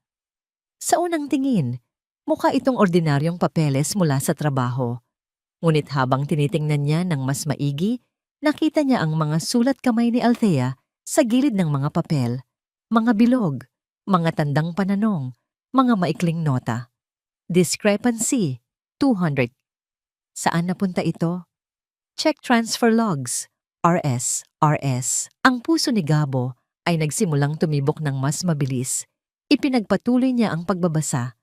Sa unang tingin, mukha itong ordinaryong papeles mula sa trabaho. Ngunit habang tinitingnan niya ng mas maigi, nakita niya ang mga sulat kamay ni Althea sa gilid ng mga papel, mga bilog, mga tandang pananong, mga maikling nota. Discrepancy, 200. Saan napunta ito? Check transfer logs, RS. Ang puso ni Gabo ay nagsimulang tumibok ng mas mabilis. Ipinagpatuloy niya ang pagbabasa.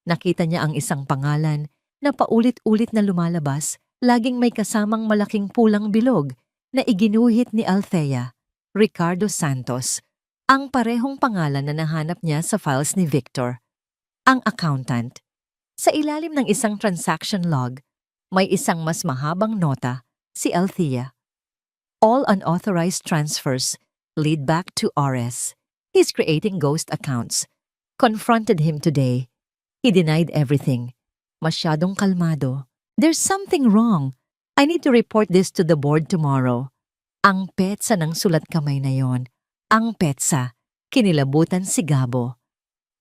Nakita niya ang isang pangalan na paulit-ulit na lumalabas, laging may kasamang malaking pulang bilog na iginuhit ni Althea, Ricardo Santos, ang parehong pangalan na nahanap niya sa files ni Victor, ang accountant. Sa ilalim ng isang transaction log, may isang mas mahabang nota, si Althea. All unauthorized transfers lead back to RS. He's creating ghost accounts. Confronted him today. He denied everything. Masyadong kalmado. There's something wrong. I need to report this to the board tomorrow. Ang petsa ng sulat kamay na yon. Ang petsa. Kinilabutan si Gabo.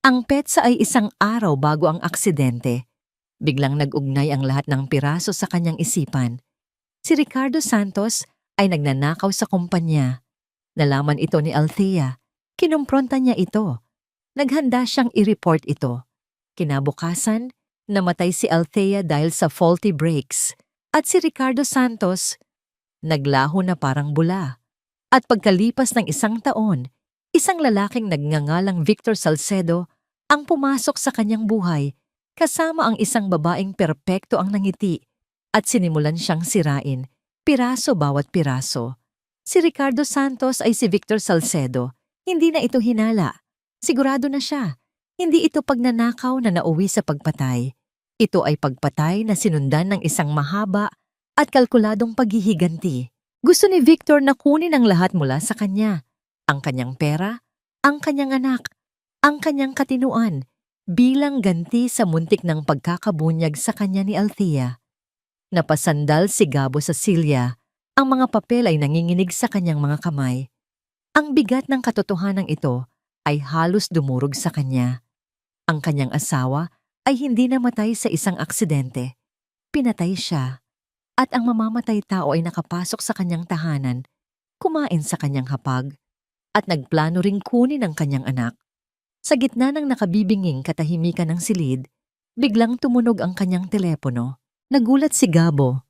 Ang petsa ay isang araw bago ang aksidente. Biglang nag-ugnay ang lahat ng piraso sa kanyang isipan. Si Ricardo Santos ay nagnanakaw sa kumpanya. Nalaman ito ni Althea. Kinumpronta niya ito. Naghanda siyang i-report ito. Kinabukasan, namatay si Althea dahil sa faulty brakes. At si Ricardo Santos, naglaho na parang bula. At pagkalipas ng isang taon, isang lalaking nagngangalang Victor Salcedo ang pumasok sa kanyang buhay kasama ang isang babaeng perpekto ang nangiti at sinimulan siyang sirain, piraso bawat piraso. Si Ricardo Santos ay si Victor Salcedo. Hindi na ito hinala. Sigurado na siya. Hindi ito pagnanakaw na nauwi sa pagpatay. Ito ay pagpatay na sinundan ng isang mahaba at kalkuladong paghihiganti. Gusto ni Victor na kunin ang lahat mula sa kanya. Ang kanyang pera, ang kanyang anak, ang kanyang katinuan, bilang ganti sa muntik ng pagkakabunyag sa kanya ni Althea. Napasandal si Gabo sa silya. Ang mga papel ay nanginginig sa kanyang mga kamay. Ang bigat ng katotohanan ito ay halos dumurog sa kanya. Ang kanyang asawa ay hindi namatay sa isang aksidente. Pinatay siya. At ang mamamatay tao ay nakapasok sa kanyang tahanan, kumain sa kanyang hapag, at nagplano ring kunin ang kanyang anak. Sa gitna ng nakabibinging katahimikan ng silid, biglang tumunog ang kanyang telepono. Nagulat si Gabo.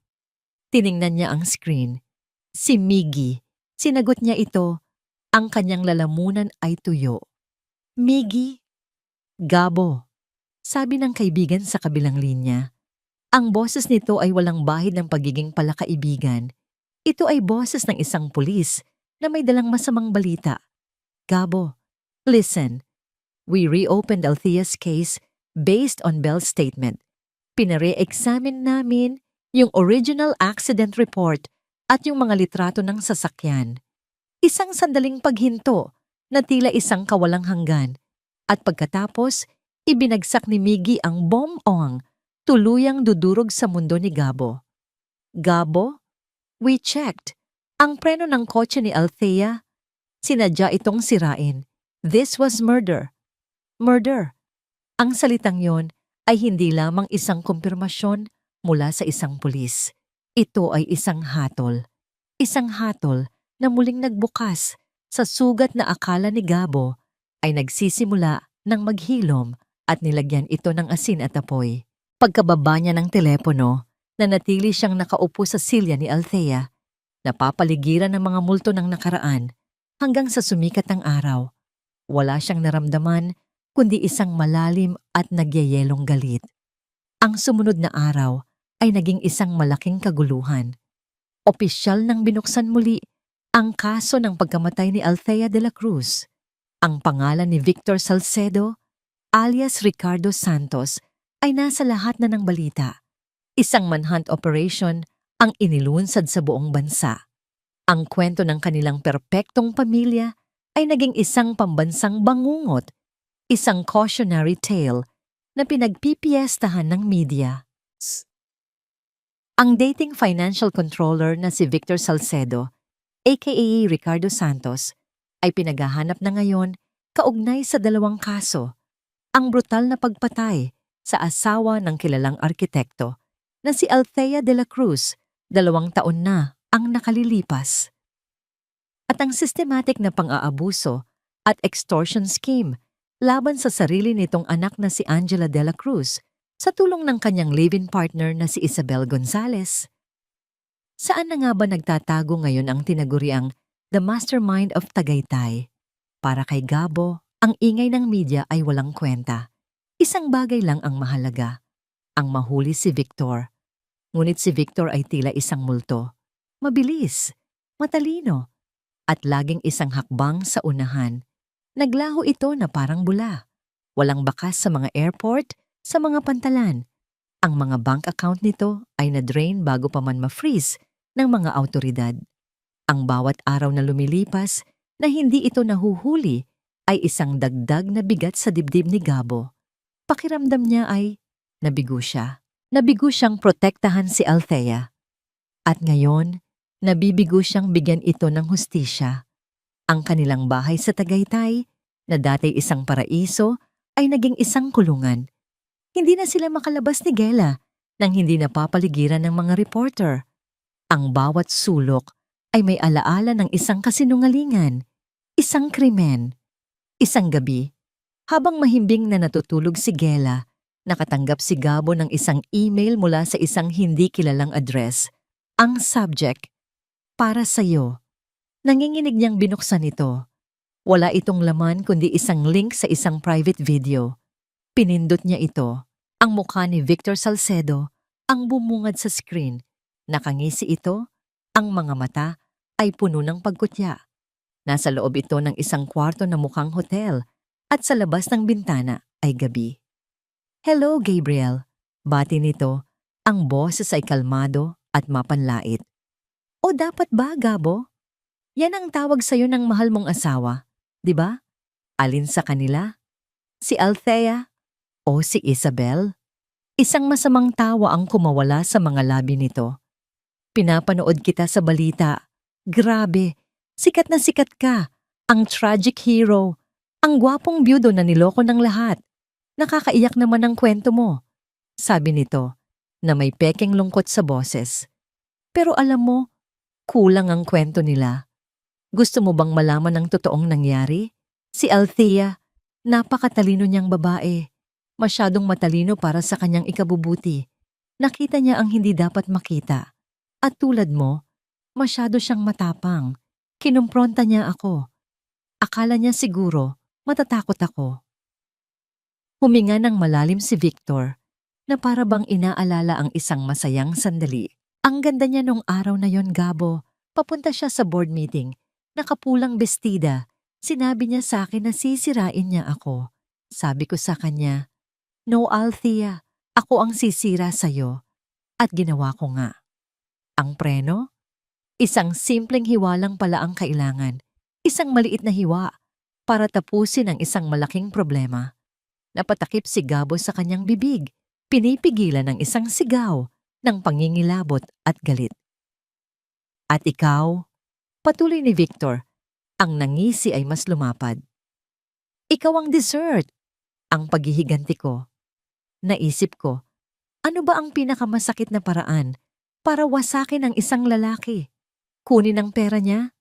Tiningnan niya ang screen. Si Miggy. Sinagot niya ito. Ang kanyang lalamunan ay tuyo. Miggy? Gabo. Sabi ng kaibigan sa kabilang linya. Ang boses nito ay walang bahid ng pagiging palakaibigan. Ito ay boses ng isang pulis na may dalang masamang balita. Gabo, listen. We reopened Althea's case based on Bell's statement. Pinare-examine namin yung original accident report at yung mga litrato ng sasakyan. Isang sandaling paghinto na tila isang kawalang hanggan. At pagkatapos, ibinagsak ni Miggy ang bomb-ong, tuluyang dudurog sa mundo ni Gabo. Gabo? We checked. Ang preno ng kotse ni Althea, sinadya itong sirain. This was murder. Murder. Ang salitang yon ay hindi lamang isang kumpirmasyon mula sa isang pulis. Ito ay isang hatol. Isang hatol na muling nagbukas sa sugat na akala ni Gabo ay nagsisimula ng maghilom at nilagyan ito ng asin at apoy. Pagkababa niya ng telepono, nanatili siyang nakaupo sa silya ni Althea, napapaligiran ng mga multo ng nakaraan hanggang sa sumikat ang araw. Wala siyang naramdaman kundi isang malalim at nagyayelong galit. Ang sumunod na araw ay naging isang malaking kaguluhan. Opisyal nang binuksan muli ang kaso ng pagkamatay ni Althea de la Cruz. Ang pangalan ni Victor Salcedo, alias Ricardo Santos, ay nasa lahat na ng balita. Isang manhunt operation ang inilunsad sa buong bansa. Ang kwento ng kanilang perpektong pamilya ay naging isang pambansang bangungot, isang cautionary tale na pinagpipiestahan ng media. Ang dating financial controller na si Victor Salcedo, aka Ricardo Santos, ay pinaghahanap na ngayon kaugnay sa dalawang kaso. Ang brutal na pagpatay sa asawa ng kilalang arkitekto na si Althea de la Cruz, 2 taon na ang nakalilipas. At ang systematic na pang-aabuso at extortion scheme laban sa sarili nitong anak na si Angela de la Cruz, sa tulong ng kanyang live-in partner na si Isabel Gonzalez. Saan na nga ba nagtatago ngayon ang tinaguriang The Mastermind of Tagaytay? Para kay Gabo, ang ingay ng media ay walang kwenta. Isang bagay lang ang mahalaga, ang mahuli si Victor. Ngunit si Victor ay tila isang multo. Mabilis, matalino, at laging isang hakbang sa unahan. Naglaho ito na parang bula. Walang bakas sa mga airport, sa mga pantalan. Ang mga bank account nito ay na-drain bago pa man ma-freeze ng mga awtoridad. Ang bawat araw na lumilipas na hindi ito nahuhuli ay isang dagdag na bigat sa dibdib ni Gabo. Pakiramdam niya ay nabigo siya. Nabigo siyang protektahan si Althea. At ngayon, nabibigo siyang bigyan ito ng hustisya. Ang kanilang bahay sa Tagaytay, na dati isang paraiso, ay naging isang kulungan. Hindi na sila makalabas ni Gela nang hindi napapaligiran ng mga reporter. Ang bawat sulok ay may alaala ng isang kasinungalingan, isang krimen. Isang gabi, habang mahimbing na natutulog si Gela, nakatanggap si Gabo ng isang email mula sa isang hindi kilalang address. Ang subject, para sa'yo. Nanginginig niyang binuksan ito. Wala itong laman kundi isang link sa isang private video. Pinindot niya ito. Ang mukha ni Victor Salcedo ang bumungad sa screen. Nakangisi ito. Ang mga mata ay puno ng pagkutya. Nasa loob ito ng isang kwarto na mukhang hotel at sa labas ng bintana ay gabi. Hello, Gabriel. Bati nito. Ang boses ay kalmado at mapanlait. O dapat ba, Gabo? Yan ang tawag sa'yo ng mahal mong asawa, di ba? Alin sa kanila? Si Althea o si Isabel? Isang masamang tawa ang kumawala sa mga labi nito. Pinapanood kita sa balita. Grabe, sikat na sikat ka. Ang tragic hero. Ang gwapong byudo na niloko ng lahat. Nakakaiyak naman ang kwento mo. Sabi nito, na may pekeng lungkot sa boses. Pero alam mo, kulang ang kwento nila. Gusto mo bang malaman ang totoong nangyari? Si Althea, napakatalino niyang babae. Masyadong matalino para sa kanyang ikabubuti. Nakita niya ang hindi dapat makita. At tulad mo, masyado siyang matapang. Kinumpronta niya ako. Akala niya siguro, matatakot ako. Huminga ng malalim si Victor, na para bang inaalala ang isang masayang sandali. Ang ganda niya nung araw na yon, Gabo. Papunta siya sa board meeting. Nakapulang bestida. Sinabi niya sa akin na sisirain niya ako. Sabi ko sa kanya, "No, Althea, ako ang sisira sa'yo." At ginawa ko nga. Ang preno? Isang simpleng hiwa lang pala ang kailangan. Isang maliit na hiwa para tapusin ang isang malaking problema. Napatakip si Gabo sa kanyang bibig. Pinipigilan ng isang sigaw ng pangingilabot at galit. At ikaw? Patuloy ni Victor. Ang nangisi ay mas lumapad. Ikaw ang dessert. Ang paghihiganti ko. Naisip ko, ano ba ang pinakamasakit na paraan para wasakin ang isang lalaki? Kunin ang pera niya?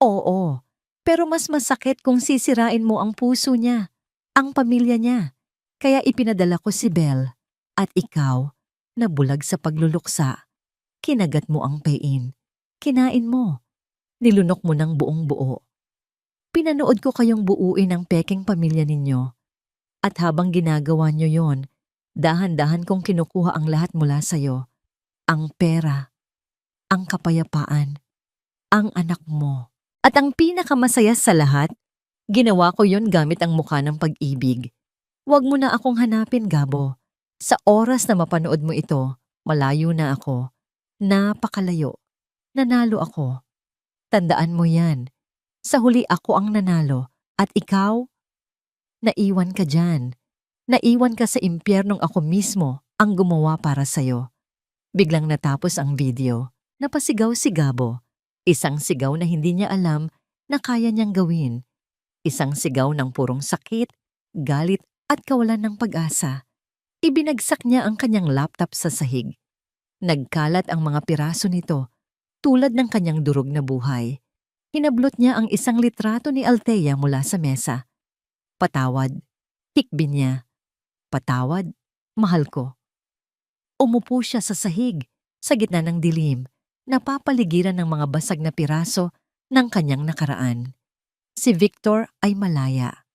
Oo, pero mas masakit kung sisirain mo ang puso niya, ang pamilya niya. Kaya ipinadala ko si Belle. At ikaw, nabulag sa pagluluksa. Kinagat mo ang pain. Kinain mo. Nilunok mo ng buong buo. Pinanood ko kayong buuin ang peking pamilya ninyo. At habang ginagawa nyo yon, dahan-dahan kong kinukuha ang lahat mula sa'yo. Ang pera, ang kapayapaan, ang anak mo. At ang pinakamasaya sa lahat, ginawa ko yon gamit ang mukha ng pag-ibig. Huwag mo na akong hanapin, Gabo. Sa oras na mapanood mo ito, malayo na ako. Napakalayo. Nanalo ako. Tandaan mo yan. Sa huli ako ang nanalo. At ikaw? Naiwan ka dyan. Naiwan ka sa impyernong ako mismo ang gumawa para sa'yo. Biglang natapos ang video. Napasigaw si Gabo. Isang sigaw na hindi niya alam na kaya niyang gawin. Isang sigaw ng purong sakit, galit at kawalan ng pag-asa. Ibinagsak niya ang kanyang laptop sa sahig. Nagkalat ang mga piraso nito, tulad ng kanyang durog na buhay. Hinablot niya ang isang litrato ni Althea mula sa mesa. Patawad. Hikbin niya. Patawad. Mahal ko. Umupo siya sa sahig, sa gitna ng dilim, napapaligiran ng mga basag na piraso ng kanyang nakaraan. Si Victor ay malaya,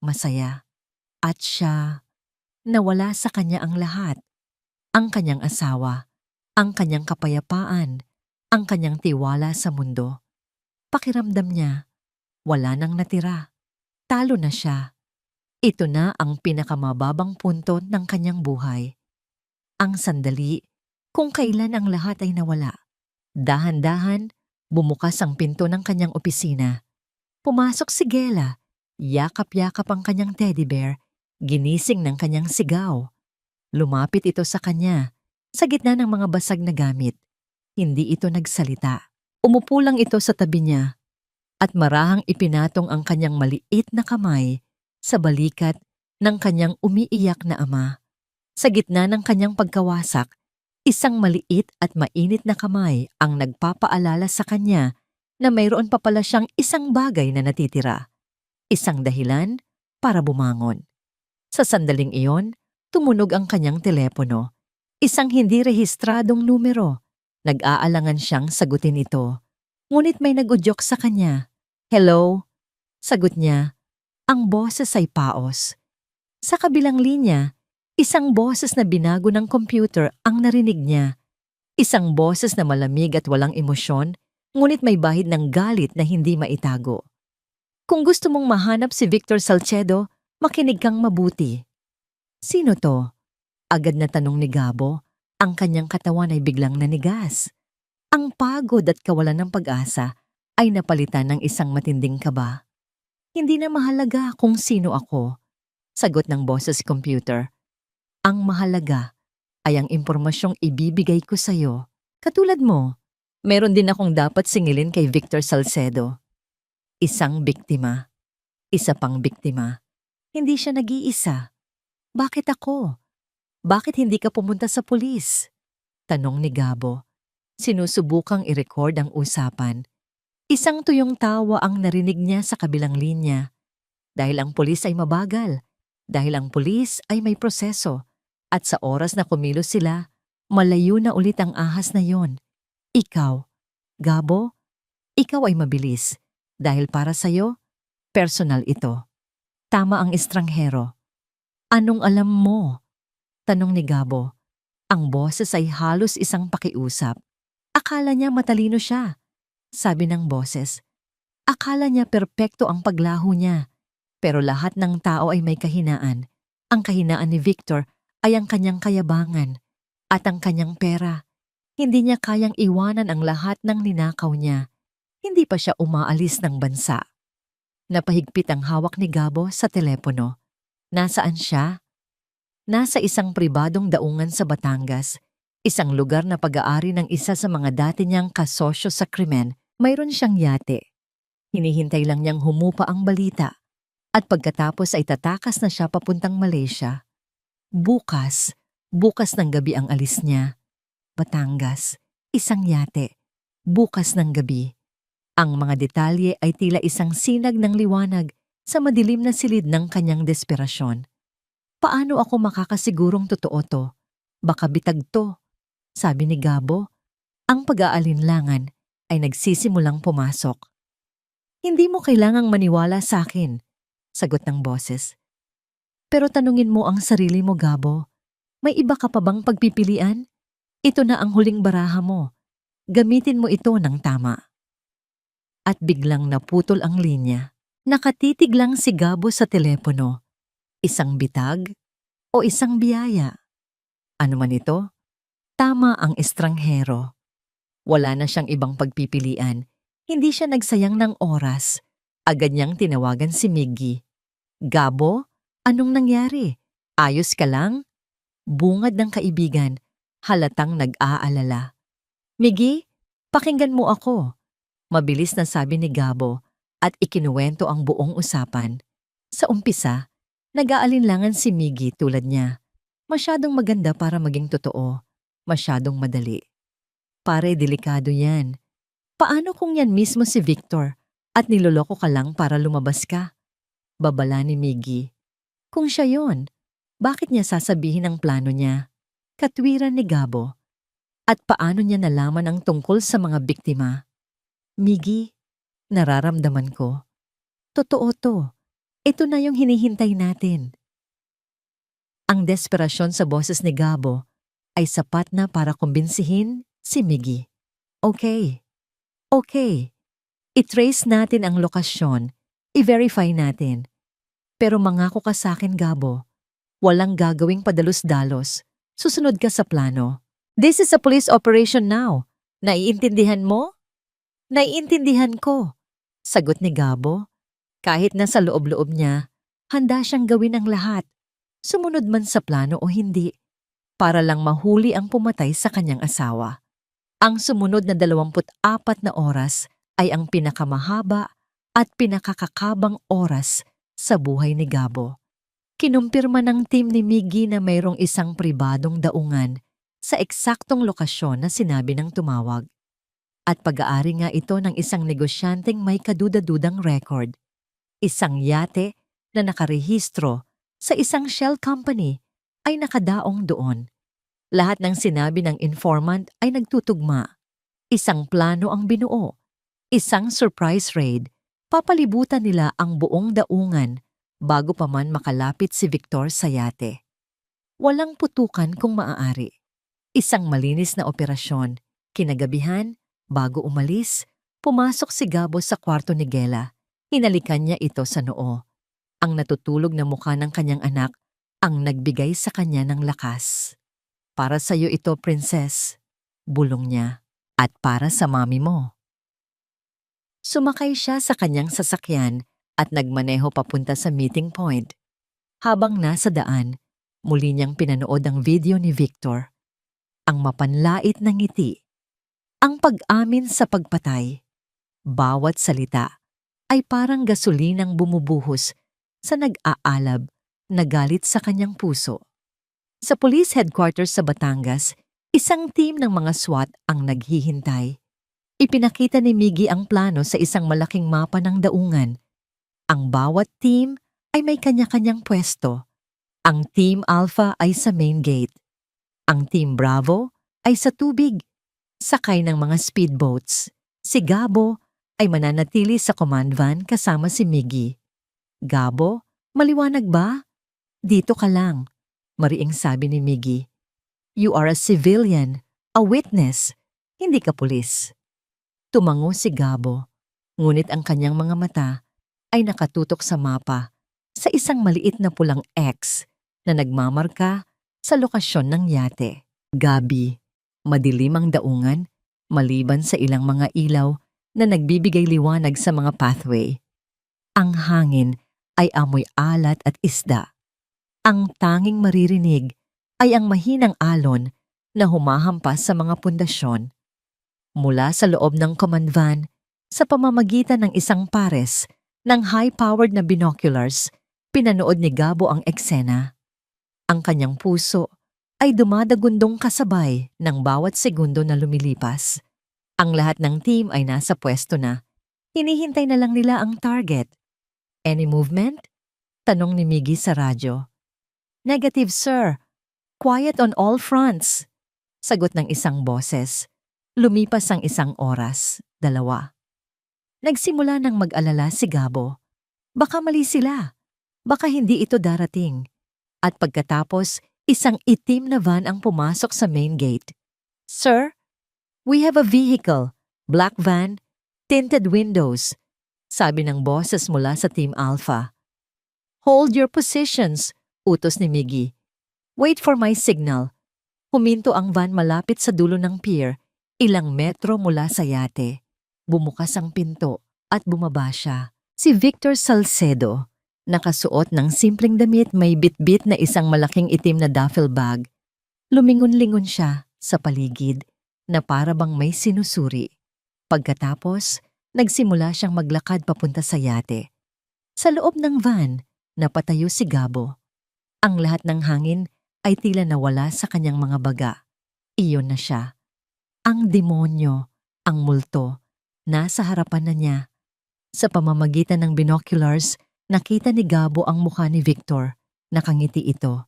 masaya, at siya, nawala sa kanya ang lahat. Ang kanyang asawa, ang kanyang kapayapaan, ang kanyang tiwala sa mundo. Pakiramdam niya, wala nang natira. Talo na siya. Ito na ang pinakamababang punto ng kanyang buhay. Ang sandali kung kailan ang lahat ay nawala. Dahan-dahan, bumukas ang pinto ng kanyang opisina. Pumasok si Gela, yakap-yakap ang kanyang teddy bear, ginising ng kanyang sigaw. Lumapit ito sa kanya, sa gitna ng mga basag na gamit. Hindi ito nagsalita. Umupo lang ito sa tabi niya, at marahang ipinatong ang kanyang maliit na kamay sa balikat ng kanyang umiiyak na ama. Sa gitna ng kanyang pagkawasak, isang maliit at mainit na kamay ang nagpapaalala sa kanya na mayroon pa pala siyang isang bagay na natitira. Isang dahilan para bumangon. Sa sandaling iyon, tumunog ang kanyang telepono. Isang hindi rehistradong numero. Nag-aalangan siyang sagutin ito. Ngunit may nag-udyok sa kanya. "Hello?" Sagot niya. Ang boses ay paos. Sa kabilang linya, isang boses na binago ng computer ang narinig niya. Isang boses na malamig at walang emosyon, ngunit may bahid ng galit na hindi maitago. "Kung gusto mong mahanap si Victor Salcedo, makinig kang mabuti." "Sino to?" Agad na tanong ni Gabo. Ang kanyang katawan ay biglang nanigas. Ang pagod at kawalan ng pag-asa ay napalitan ng isang matinding kaba. "Hindi na mahalaga kung sino ako," sagot ng boses computer. "Ang mahalaga ay ang impormasyong ibibigay ko sa'yo. Katulad mo, meron din akong dapat singilin kay Victor Salcedo." Isang biktima. Isa pang biktima. Hindi siya nag-iisa. "Bakit ako? Bakit hindi ka pumunta sa pulis?" Tanong ni Gabo. Sinusubukang i-record ang usapan. Isang tuyong tawa ang narinig niya sa kabilang linya. Dahil ang pulis ay mabagal. Dahil ang pulis ay may proseso. At sa oras na kumilos sila, malayo na ulit ang ahas na yon. Ikaw, Gabo, ikaw ay mabilis. Dahil para sa'yo, personal ito. Tama ang estranghero. "Anong alam mo?" Tanong ni Gabo. Ang boses ay halos isang pakiusap. Akala niya matalino siya. Sabi ng boses. Akala niya perpekto ang paglaho niya. Pero lahat ng tao ay may kahinaan. Ang kahinaan ni Victor ay ang kanyang kayabangan at ang kanyang pera. Hindi niya kayang iwanan ang lahat ng ninakaw niya. Hindi pa siya umaalis ng bansa. Napahigpit ang hawak ni Gabo sa telepono. Nasaan siya? Nasa isang pribadong daungan sa Batangas, isang lugar na pag-aari ng isa sa mga dati niyang kasosyo sa krimen. Mayroon siyang yate. Hinihintay lang niyang humupa ang balita. At pagkatapos ay tatakas na siya papuntang Malaysia. Bukas ng gabi ang alis niya. Batangas, isang yate. Bukas ng gabi. Ang mga detalye ay tila isang sinag ng liwanag sa madilim na silid ng kanyang desperasyon. "Paano ako makakasigurong totoo to? Baka bitag to," sabi ni Gabo. Ang pag-aalinlangan ay nagsisimulang pumasok. "Hindi mo kailangang maniwala sa akin," sagot ng boses. "Pero tanungin mo ang sarili mo, Gabo. May iba ka pa bang pagpipilian? Ito na ang huling baraha mo. Gamitin mo ito ng tama." At biglang naputol ang linya. Nakatitig lang si Gabo sa telepono. Isang bitag o isang biyaya? Ano man ito, tama ang estranghero. Wala na siyang ibang pagpipilian. Hindi siya nagsayang ng oras. Agad niyang tinawagan si Miggy. "Gabo, anong nangyari? Ayos ka lang?" Bungad ng kaibigan, halatang nag-aalala. "Miggy, pakinggan mo ako." Mabilis na sabi ni Gabo at ikinuwento ang buong usapan. Sa umpisa, nag-aalinlangan si Miggy tulad niya. Masyadong maganda para maging totoo. Masyadong madali. "Pare, delikado yan. Paano kung yan mismo si Victor at niloloko ka lang para lumabas ka?" Babala ni Miggy. "Kung siya yon, bakit niya sasabihin ang plano niya? Katwiran ni Gabo. At paano niya nalaman ang tungkol sa mga biktima? Miggy, nararamdaman ko. Totoo to. Ito na yung hinihintay natin. Ang desperasyon sa boses ni Gabo ay sapat na para kumbinsihin si Miggy. Okay. I-trace natin ang lokasyon. I-verify natin. Pero mangako ka sa akin, Gabo. Walang gagawing padalos-dalos. Susunod ka sa plano. This is a police operation now. Naiintindihan mo? Naiintindihan ko. Sagot ni Gabo. Kahit na sa loob-loob niya, handa siyang gawin ang lahat. Sumunod man sa plano o hindi. Para lang mahuli ang pumatay sa kanyang asawa. Ang sumunod na 24 na oras ay ang pinakamahaba at pinakakakabang oras sa buhay ni Gabo. Kinumpirma ng team ni Miggy na mayroong isang pribadong daungan sa eksaktong lokasyon na sinabi ng tumawag. At pag-aari nga ito ng isang negosyanteng may kaduda-dudang record. Isang yate na nakarehistro sa isang shell company ay nakadaong doon. Lahat ng sinabi ng informant ay nagtutugma. Isang plano ang binuo. Isang surprise raid. Papalibutan nila ang buong daungan bago pa man makalapit si Victor sa yate. Walang putukan kung maaari. Isang malinis na operasyon. Kinagabihan, bago umalis, pumasok si Gabo sa kwarto ni Gela. Hinalikan niya ito sa noo. Ang natutulog na mukha ng kanyang anak ang nagbigay sa kanya ng lakas. Para sa iyo ito, princess, bulong niya, at para sa mami mo. Sumakay siya sa kanyang sasakyan at nagmaneho papunta sa meeting point. Habang nasa daan, muli niyang pinanood ang video ni Victor. Ang mapanlait na ngiti. Ang pag-amin sa pagpatay. Bawat salita ay parang gasolinang bumubuhos sa nag-aalab na galit sa kanyang puso. Sa police headquarters sa Batangas, isang team ng mga SWAT ang naghihintay. Ipinakita ni Miggy ang plano sa isang malaking mapa ng daungan. Ang bawat team ay may kanya-kanyang pwesto. Ang Team Alpha ay sa main gate. Ang Team Bravo ay sa tubig, sakay ng mga speedboats. Si Gabo ay mananatili sa command van kasama si Miggy. Gabo, maliwanag ba? Dito ka lang, mariing sabi ni Miggy. You are a civilian, a witness, hindi ka pulis. Tumango si Gabo, ngunit ang kanyang mga mata ay nakatutok sa mapa sa isang maliit na pulang X na nagmamarka sa lokasyon ng yate. Gabi, madilim ang daungan maliban sa ilang mga ilaw na nagbibigay liwanag sa mga pathway. Ang hangin ay amoy alat at isda. Ang tanging maririnig ay ang mahinang alon na humahampas sa mga pundasyon. Mula sa loob ng command van, sa pamamagitan ng isang pares ng high-powered na binoculars, pinanood ni Gabo ang eksena. Ang kanyang puso ay dumadagundong kasabay ng bawat segundo na lumilipas. Ang lahat ng team ay nasa pwesto na. Hinihintay na lang nila ang target. Any movement? Tanong ni Miggy sa radyo. Negative, sir. Quiet on all fronts. Sagot ng isang boses. Lumipas ang isang oras, 2. Nagsimula ng mag-alala si Gabo. Baka mali sila. Baka hindi ito darating. At pagkatapos, isang itim na van ang pumasok sa main gate. Sir, we have a vehicle, black van, tinted windows, sabi ng boses mula sa Team Alpha. Hold your positions, utos ni Miggy. Wait for my signal. Huminto ang van malapit sa dulo ng pier, ilang metro mula sa yate. Bumukas ang pinto at bumaba siya. Si Victor Salcedo, nakasuot ng simpleng damit, may bitbit na isang malaking itim na duffel bag. Lumingon-lingon siya sa paligid na para bang may sinusuri. Pagkatapos, nagsimula siyang maglakad papunta sa yate. Sa loob ng van, napatayo si Gabo. Ang lahat ng hangin ay tila nawala sa kanyang mga baga. Iyon na siya. Ang demonyo, ang multo, nasa harapan na niya. Sa pamamagitan ng binoculars, nakita ni Gabo ang mukha ni Victor. Nakangiti ito.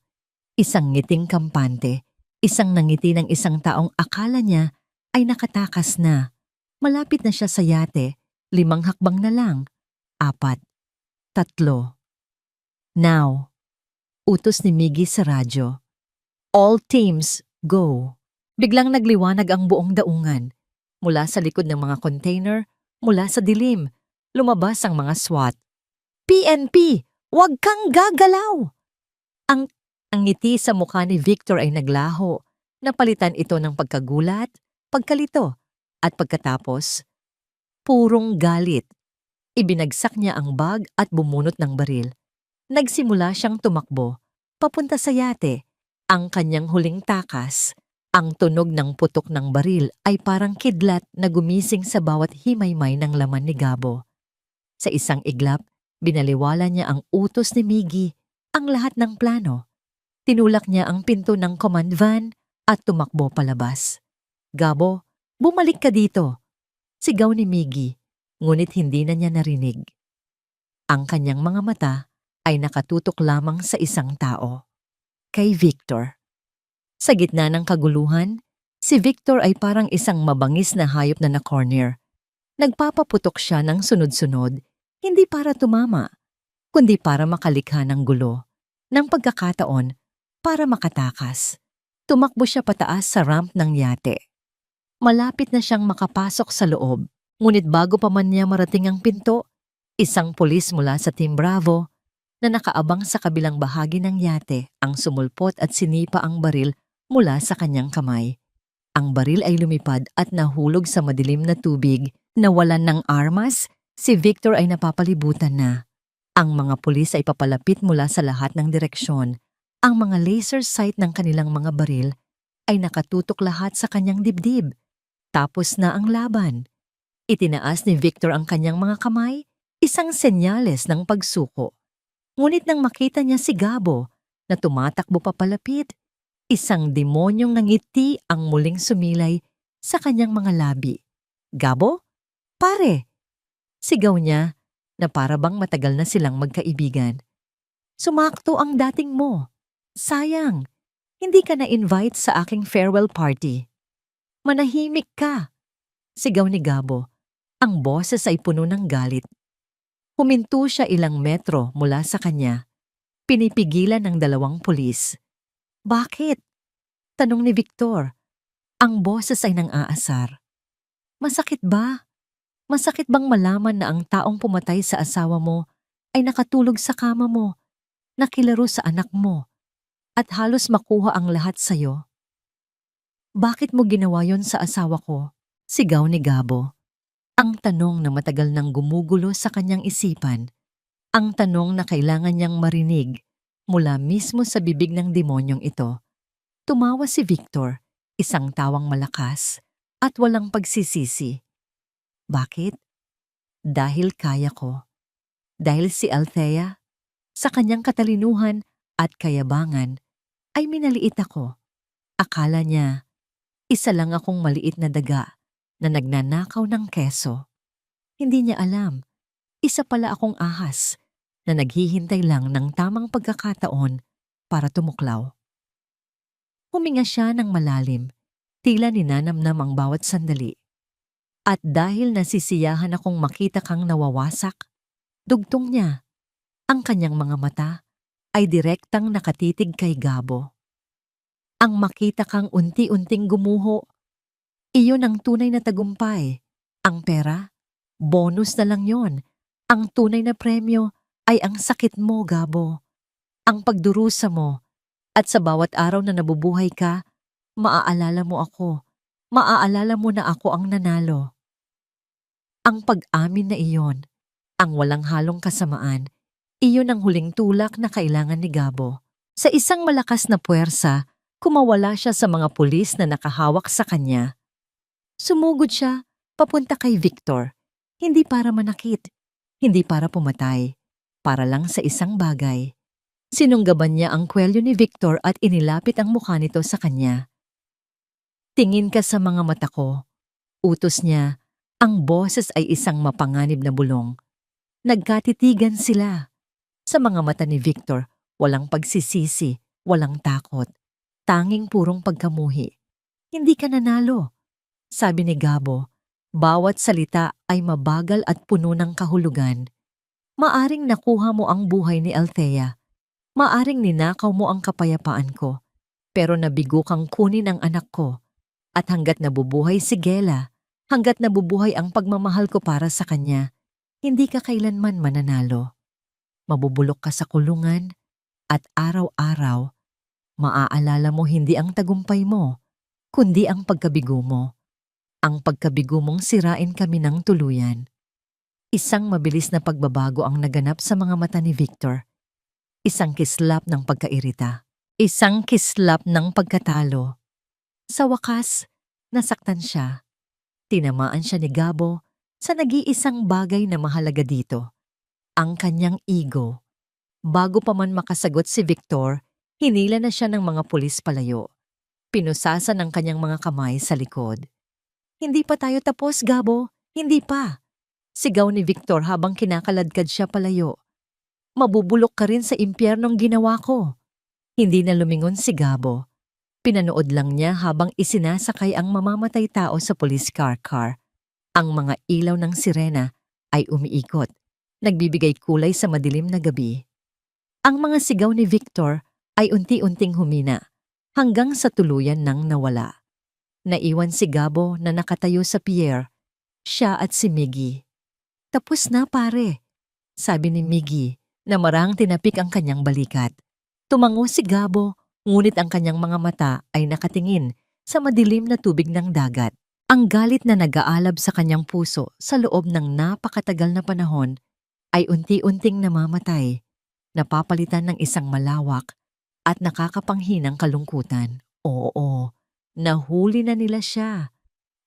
Isang ngiting kampante Isang nangiti ng isang taong akala niya ay nakatakas na. Malapit na siya sa yate, 5 hakbang na lang. 4, 3. Now, utos ni Miggy sa radyo. All teams, go. Biglang nagliwanag ang buong daungan. Mula sa likod ng mga container, mula sa dilim, lumabas ang mga SWAT. PNP, huwag kang gagalaw! Ang ngiti sa mukha ni Victor ay naglaho. Napalitan ito ng pagkagulat, pagkalito, at pagkatapos, purong galit. Ibinagsak niya ang bag at bumunot ng baril. Nagsimula siyang tumakbo, papunta sa yate. Ang kanyang huling takas, ang tunog ng putok ng baril ay parang kidlat na gumising sa bawat himaymay ng laman ni Gabo. Sa isang iglap, binaliwala niya ang utos ni Miggy, ang lahat ng plano. Tinulak niya ang pinto ng command van at tumakbo palabas. Gabo, bumalik ka dito! Sigaw ni Miggy, ngunit hindi na niya narinig. Ang kanyang mga mata ay nakatutok lamang sa isang tao. Kay Victor. Sa gitna ng kaguluhan, si Victor ay parang isang mabangis na hayop na na-corner. Nagpapaputok siya ng sunod-sunod, hindi para tumama, kundi para makalikha ng gulo. Ng pagkakataon, para makatakas. Tumakbo siya pataas sa ramp ng yate. Malapit na siyang makapasok sa loob, ngunit bago pa man niya marating ang pinto, isang pulis mula sa Team Bravo na nakaabang sa kabilang bahagi ng yate ang sumulpot at sinipa ang baril mula sa kanyang kamay. Ang baril ay lumipad at nahulog sa madilim na tubig. Nawalan ng armas, si Victor ay napapalibutan na. Ang mga pulis ay papalapit mula sa lahat ng direksyon. Ang mga laser sight ng kanilang mga baril ay nakatutok lahat sa kanyang dibdib. Tapos na ang laban. Itinaas ni Victor ang kanyang mga kamay, isang senyales ng pagsuko. Ngunit nang makita niya si Gabo na tumatakbo papalapit, isang demonyong ngiti ang muling sumilay sa kanyang mga labi. Gabo? Pare! Sigaw niya na para bang matagal na silang magkaibigan. Sumakto ang dating mo. Sayang, hindi ka na-invite sa aking farewell party. Manahimik ka! Sigaw ni Gabo. Ang boses ay puno ng galit. Huminto siya ilang metro mula sa kanya. Pinipigilan ng 2 pulis. Bakit? Tanong ni Victor. Ang boses ay nang-aasar. Masakit ba? Masakit bang malaman na ang taong pumatay sa asawa mo ay nakatulog sa kama mo, nakilaro sa anak mo, at halos makuha ang lahat sa'yo? Bakit mo ginawa yon sa asawa ko? Sigaw ni Gabo. Ang tanong na matagal nang gumugulo sa kanyang isipan. Ang tanong na kailangan niyang marinig mula mismo sa bibig ng demonyong ito. Tumawa si Victor, isang tawang malakas at walang pagsisisi. Bakit? Dahil kaya ko. Dahil si Althea, sa kanyang katalinuhan at kayabangan, ay minaliit ako. Akala niya, isa lang akong maliit na daga na nagnanakaw ng keso. Hindi niya alam, isa pala akong ahas na naghihintay lang ng tamang pagkakataon para tumuklaw. Huminga siya ng malalim, tila ninanamnam ang bawat sandali. At dahil nasisiyahan akong makita kang nawawasak, dugtong niya, ang kanyang mga mata ay direktang nakatitig kay Gabo. Ang makita kang unti-unting gumuho, iyon ang tunay na tagumpay. Ang pera, bonus na lang yon. Ang tunay na premyo ay ang sakit mo, Gabo. Ang pagdurusa mo, at sa bawat araw na nabubuhay ka, maaalala mo ako. Maaalala mo na ako ang nanalo. Ang pag-amin na iyon, ang walang halong kasamaan, iyon ang huling tulak na kailangan ni Gabo. Sa isang malakas na puwersa, kumawala siya sa mga pulis na nakahawak sa kanya. Sumugod siya papunta kay Victor, hindi para manakit, hindi para pumatay, para lang sa isang bagay. Sinunggaban niya ang kwelyo ni Victor at inilapit ang mukha nito sa kanya. Tingin ka sa mga mata ko. Utos niya, ang boses ay isang mapanganib na bulong. Nagkatitigan sila. Sa mga mata ni Victor, walang pagsisisi, walang takot. tanging purong pagkamuhi. Hindi ka nanalo. Sabi ni Gabo, bawat salita ay mabagal at puno ng kahulugan. Maaring nakuha mo ang buhay ni Althea. Maaring ninakaw mo ang kapayapaan ko. Pero nabigo kang kunin ang anak ko. At hanggat nabubuhay si Gela, hanggat nabubuhay ang pagmamahal ko para sa kanya, hindi ka kailanman mananalo. Mabubulok ka sa kulungan at araw-araw, maaalala mo hindi ang tagumpay mo, kundi ang pagkabigo mo. Ang pagkabigo mong sirain kami ng tuluyan. Isang mabilis na pagbabago ang naganap sa mga mata ni Victor. Isang kislap ng pagkairita. Isang kislap ng pagkatalo. Sa wakas, nasaktan siya. Tinamaan siya ni Gabo sa nag-iisang bagay na mahalaga dito. Ang kanyang ego. Bago pa man makasagot si Victor, hinila na siya ng mga pulis palayo. Pinusasan ang kanyang mga kamay sa likod. Hindi pa tayo tapos, Gabo. Hindi pa. Sigaw ni Victor habang kinakaladkad siya palayo. Mabubulok ka rin sa impyernong ginawa ko. Hindi na lumingon si Gabo. Pinanood lang niya habang isinasakay ang mamamatay tao sa police car. Ang mga ilaw ng sirena ay umiikot, nagbibigay kulay sa madilim na gabi. Ang mga sigaw ni Victor ay unti-unting humina hanggang sa tuluyan nang nawala. Naiwan si Gabo na nakatayo sa pier, siya at si Miggy. Tapos na pare, sabi ni Miggy na marang tinapik ang kanyang balikat. Tumango si Gabo, ngunit ang kanyang mga mata ay nakatingin sa madilim na tubig ng dagat. Ang galit na nag-aalab sa kanyang puso sa loob ng napakatagal na panahon ay unti-unting namamatay, napapalitan ng isang malawak at nakakapanghinang kalungkutan. Oo, nahuli na nila siya.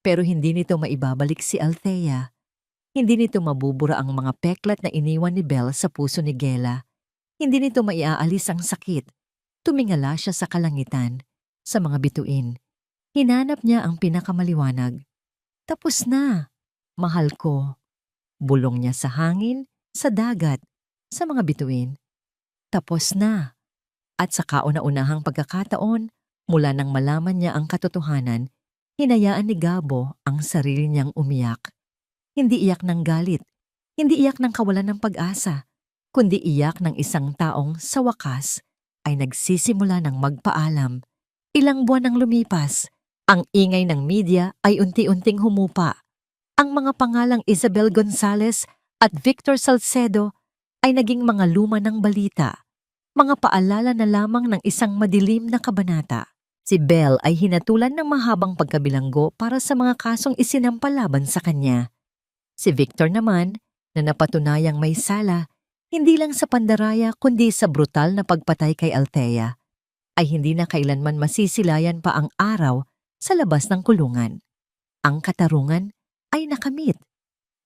Pero hindi nito maibabalik si Althea. Hindi nito mabubura ang mga peklat na iniwan ni Belle sa puso ni Gela. Hindi nito maiaalis ang sakit. Tumingala siya sa kalangitan, sa mga bituin. Hinanap niya ang pinakamaliwanag. Tapos na, mahal ko. Bulong niya sa hangin, sa dagat, sa mga bituin. Tapos na. At sa kauna-unahang pagkakataon, mula nang malaman niya ang katotohanan, hinayaan ni Gabo ang sarili niyang umiyak. Hindi iyak ng galit, hindi iyak ng kawalan ng pag-asa, kundi iyak ng isang taong sa wakas ay nagsisimula ng magpaalam. Ilang buwan nang lumipas, ang ingay ng media ay unti-unting humupa. Ang mga pangalang Isabel Gonzalez at Victor Salcedo ay naging mga luma ng balita, mga paalala na lamang ng isang madilim na kabanata. Si Belle ay hinatulan ng mahabang pagkabilanggo para sa mga kasong isinampalaban sa kanya. Si Victor naman, na napatunayang may sala, hindi lang sa pandaraya kundi sa brutal na pagpatay kay Althea, ay hindi na kailanman masisilayan pa ang araw sa labas ng kulungan. Ang katarungan ay nakamit.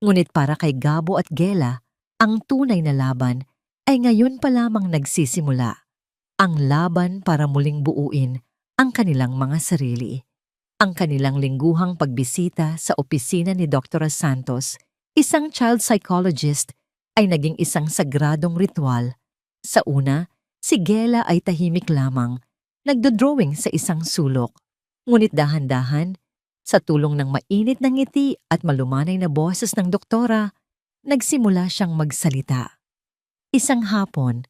Ngunit para kay Gabo at Gela, ang tunay na laban ay ngayon pa lamang nagsisimula. Ang laban para muling buuin ang kanilang mga sarili. Ang kanilang lingguhang pagbisita sa opisina ni Dr. Santos, isang child psychologist, ay naging isang sagradong ritual. Sa una, si Gela ay tahimik lamang, nagdodrawing sa isang sulok. Ngunit dahan-dahan, sa tulong ng mainit na ngiti at malumanay na boses ng doktora, nagsimula siyang magsalita. Isang hapon,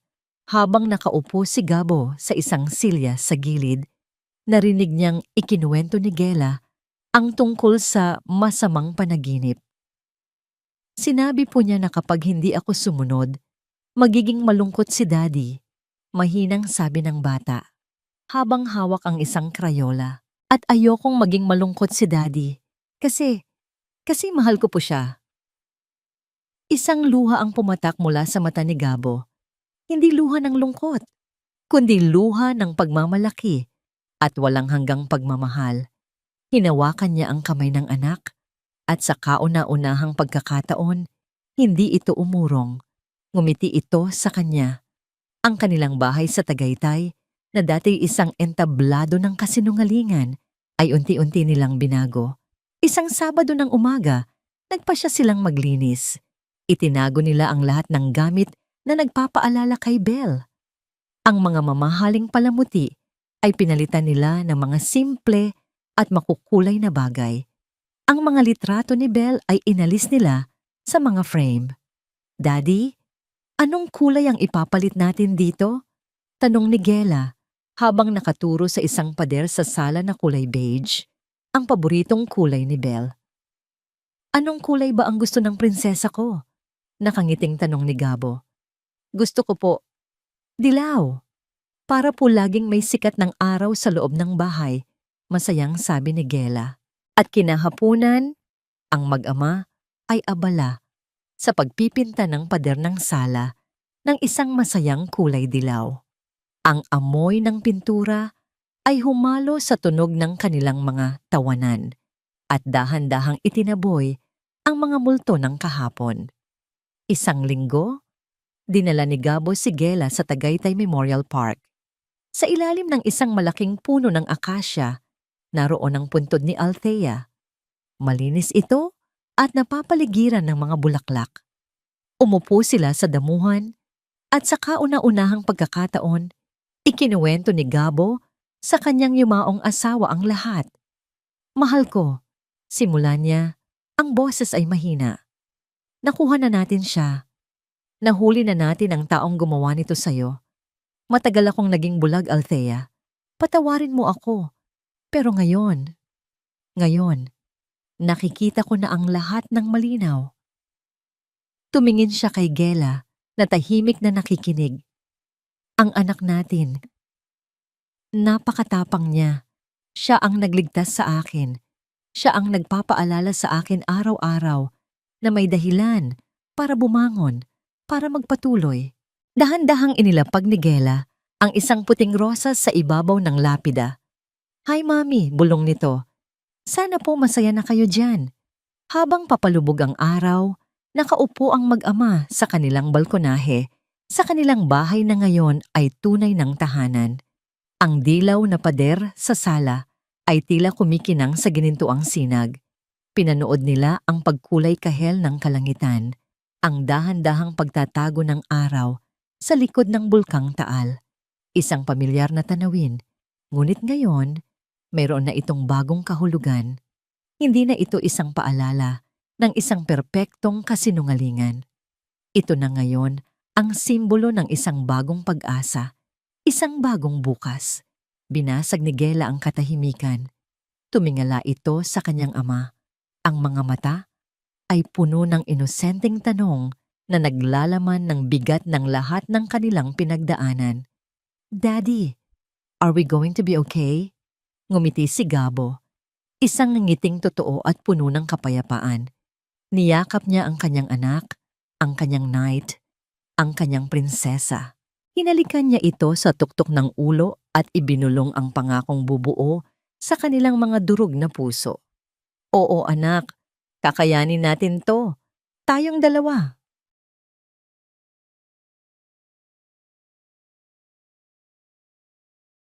habang nakaupo si Gabo sa isang silya sa gilid, narinig niyang ikinuwento ni Gela ang tungkol sa masamang panaginip. Sinabi po niya na kapag hindi ako sumunod, magiging malungkot si Daddy, mahinang sabi ng bata, habang hawak ang isang krayola. At ayokong maging malungkot si Daddy, kasi mahal ko po siya. Isang luha ang pumatak mula sa mata ni Gabo. Hindi luha ng lungkot, kundi luha ng pagmamalaki at walang hanggang pagmamahal. Hinawakan niya ang kamay ng anak. At sa kauna-unahang pagkakataon, hindi ito umurong. Ngumiti ito sa kanya. Ang kanilang bahay sa Tagaytay, na dati isang entablado ng kasinungalingan, ay unti-unti nilang binago. Isang Sabado ng umaga, nagpasya silang maglinis. Itinago nila ang lahat ng gamit na nagpapaalala kay Belle. Ang mga mamahaling palamuti ay pinalitan nila ng mga simple at makukulay na bagay. Ang mga litrato ni Belle ay inalis nila sa mga frame. "Daddy, anong kulay ang ipapalit natin dito?" tanong ni Gela habang nakaturo sa isang pader sa sala na kulay beige, ang paboritong kulay ni Belle. "Anong kulay ba ang gusto ng prinsesa ko?" nakangiting tanong ni Gabo. "Gusto ko po dilaw, para po laging may sikat ng araw sa loob ng bahay," masayang sabi ni Gela. At kinahapunan, ang mag-ama ay abala sa pagpipinta ng pader ng sala ng isang masayang kulay dilaw. Ang amoy ng pintura ay humalo sa tunog ng kanilang mga tawanan at dahan-dahang itinaboy ang mga multo ng kahapon. Isang linggo, dinala ni Gabo si Gela sa Tagaytay Memorial Park. Sa ilalim ng isang malaking puno ng akasya, naroon ang puntod ni Althea. Malinis ito at napapaligiran ng mga bulaklak. Umupo sila sa damuhan at sa kauna-unahang pagkakataon, ikinuwento ni Gabo sa kanyang yumaong asawa ang lahat. "Mahal ko," simula niya, ang boses ay mahina. "Nakuha na natin siya. Nahuli na natin ang taong gumawa nito sa'yo. Matagal akong naging bulag, Althea. Patawarin mo ako. Pero ngayon, nakikita ko na ang lahat ng malinaw." Tumingin siya kay Gela na tahimik na nakikinig. "Ang anak natin, napakatapang niya. Siya ang nagligtas sa akin. Siya ang nagpapaalala sa akin araw-araw na may dahilan para bumangon, para magpatuloy." Dahan-dahang inilapag ni Gela ang isang puting rosas sa ibabaw ng lapida. "Hi, Mami," bulong nito. "Sana po masaya na kayo dyan." Habang papalubog ang araw, nakaupo ang mag-ama sa kanilang balkonahe, sa kanilang bahay na ngayon ay tunay ng tahanan. Ang dilaw na pader sa sala ay tila kumikinang sa ginintuang sinag. Pinanood nila ang pagkulay kahel ng kalangitan, ang dahan-dahang pagtatago ng araw sa likod ng bulkang Taal. Isang pamilyar na tanawin, ngunit ngayon, mayroon na itong bagong kahulugan. Hindi na ito isang paalala ng isang perpektong kasinungalingan. Ito na ngayon ang simbolo ng isang bagong pag-asa, isang bagong bukas. Binasag ni Gela ang katahimikan. Tumingala ito sa kanyang ama. Ang mga mata ay puno ng inosenteng tanong na naglalaman ng bigat ng lahat ng kanilang pinagdaanan. "Daddy, are we going to be okay?" Ngumiti si Gabo. Isang ngiting totoo at puno ng kapayapaan. Niyakap niya ang kanyang anak, ang kanyang knight, ang kanyang prinsesa. Hinalikan niya ito sa tuktok ng ulo at ibinulong ang pangakong bubuo sa kanilang mga durog na puso. "Oo, anak, kakayanin natin to. Tayong dalawa."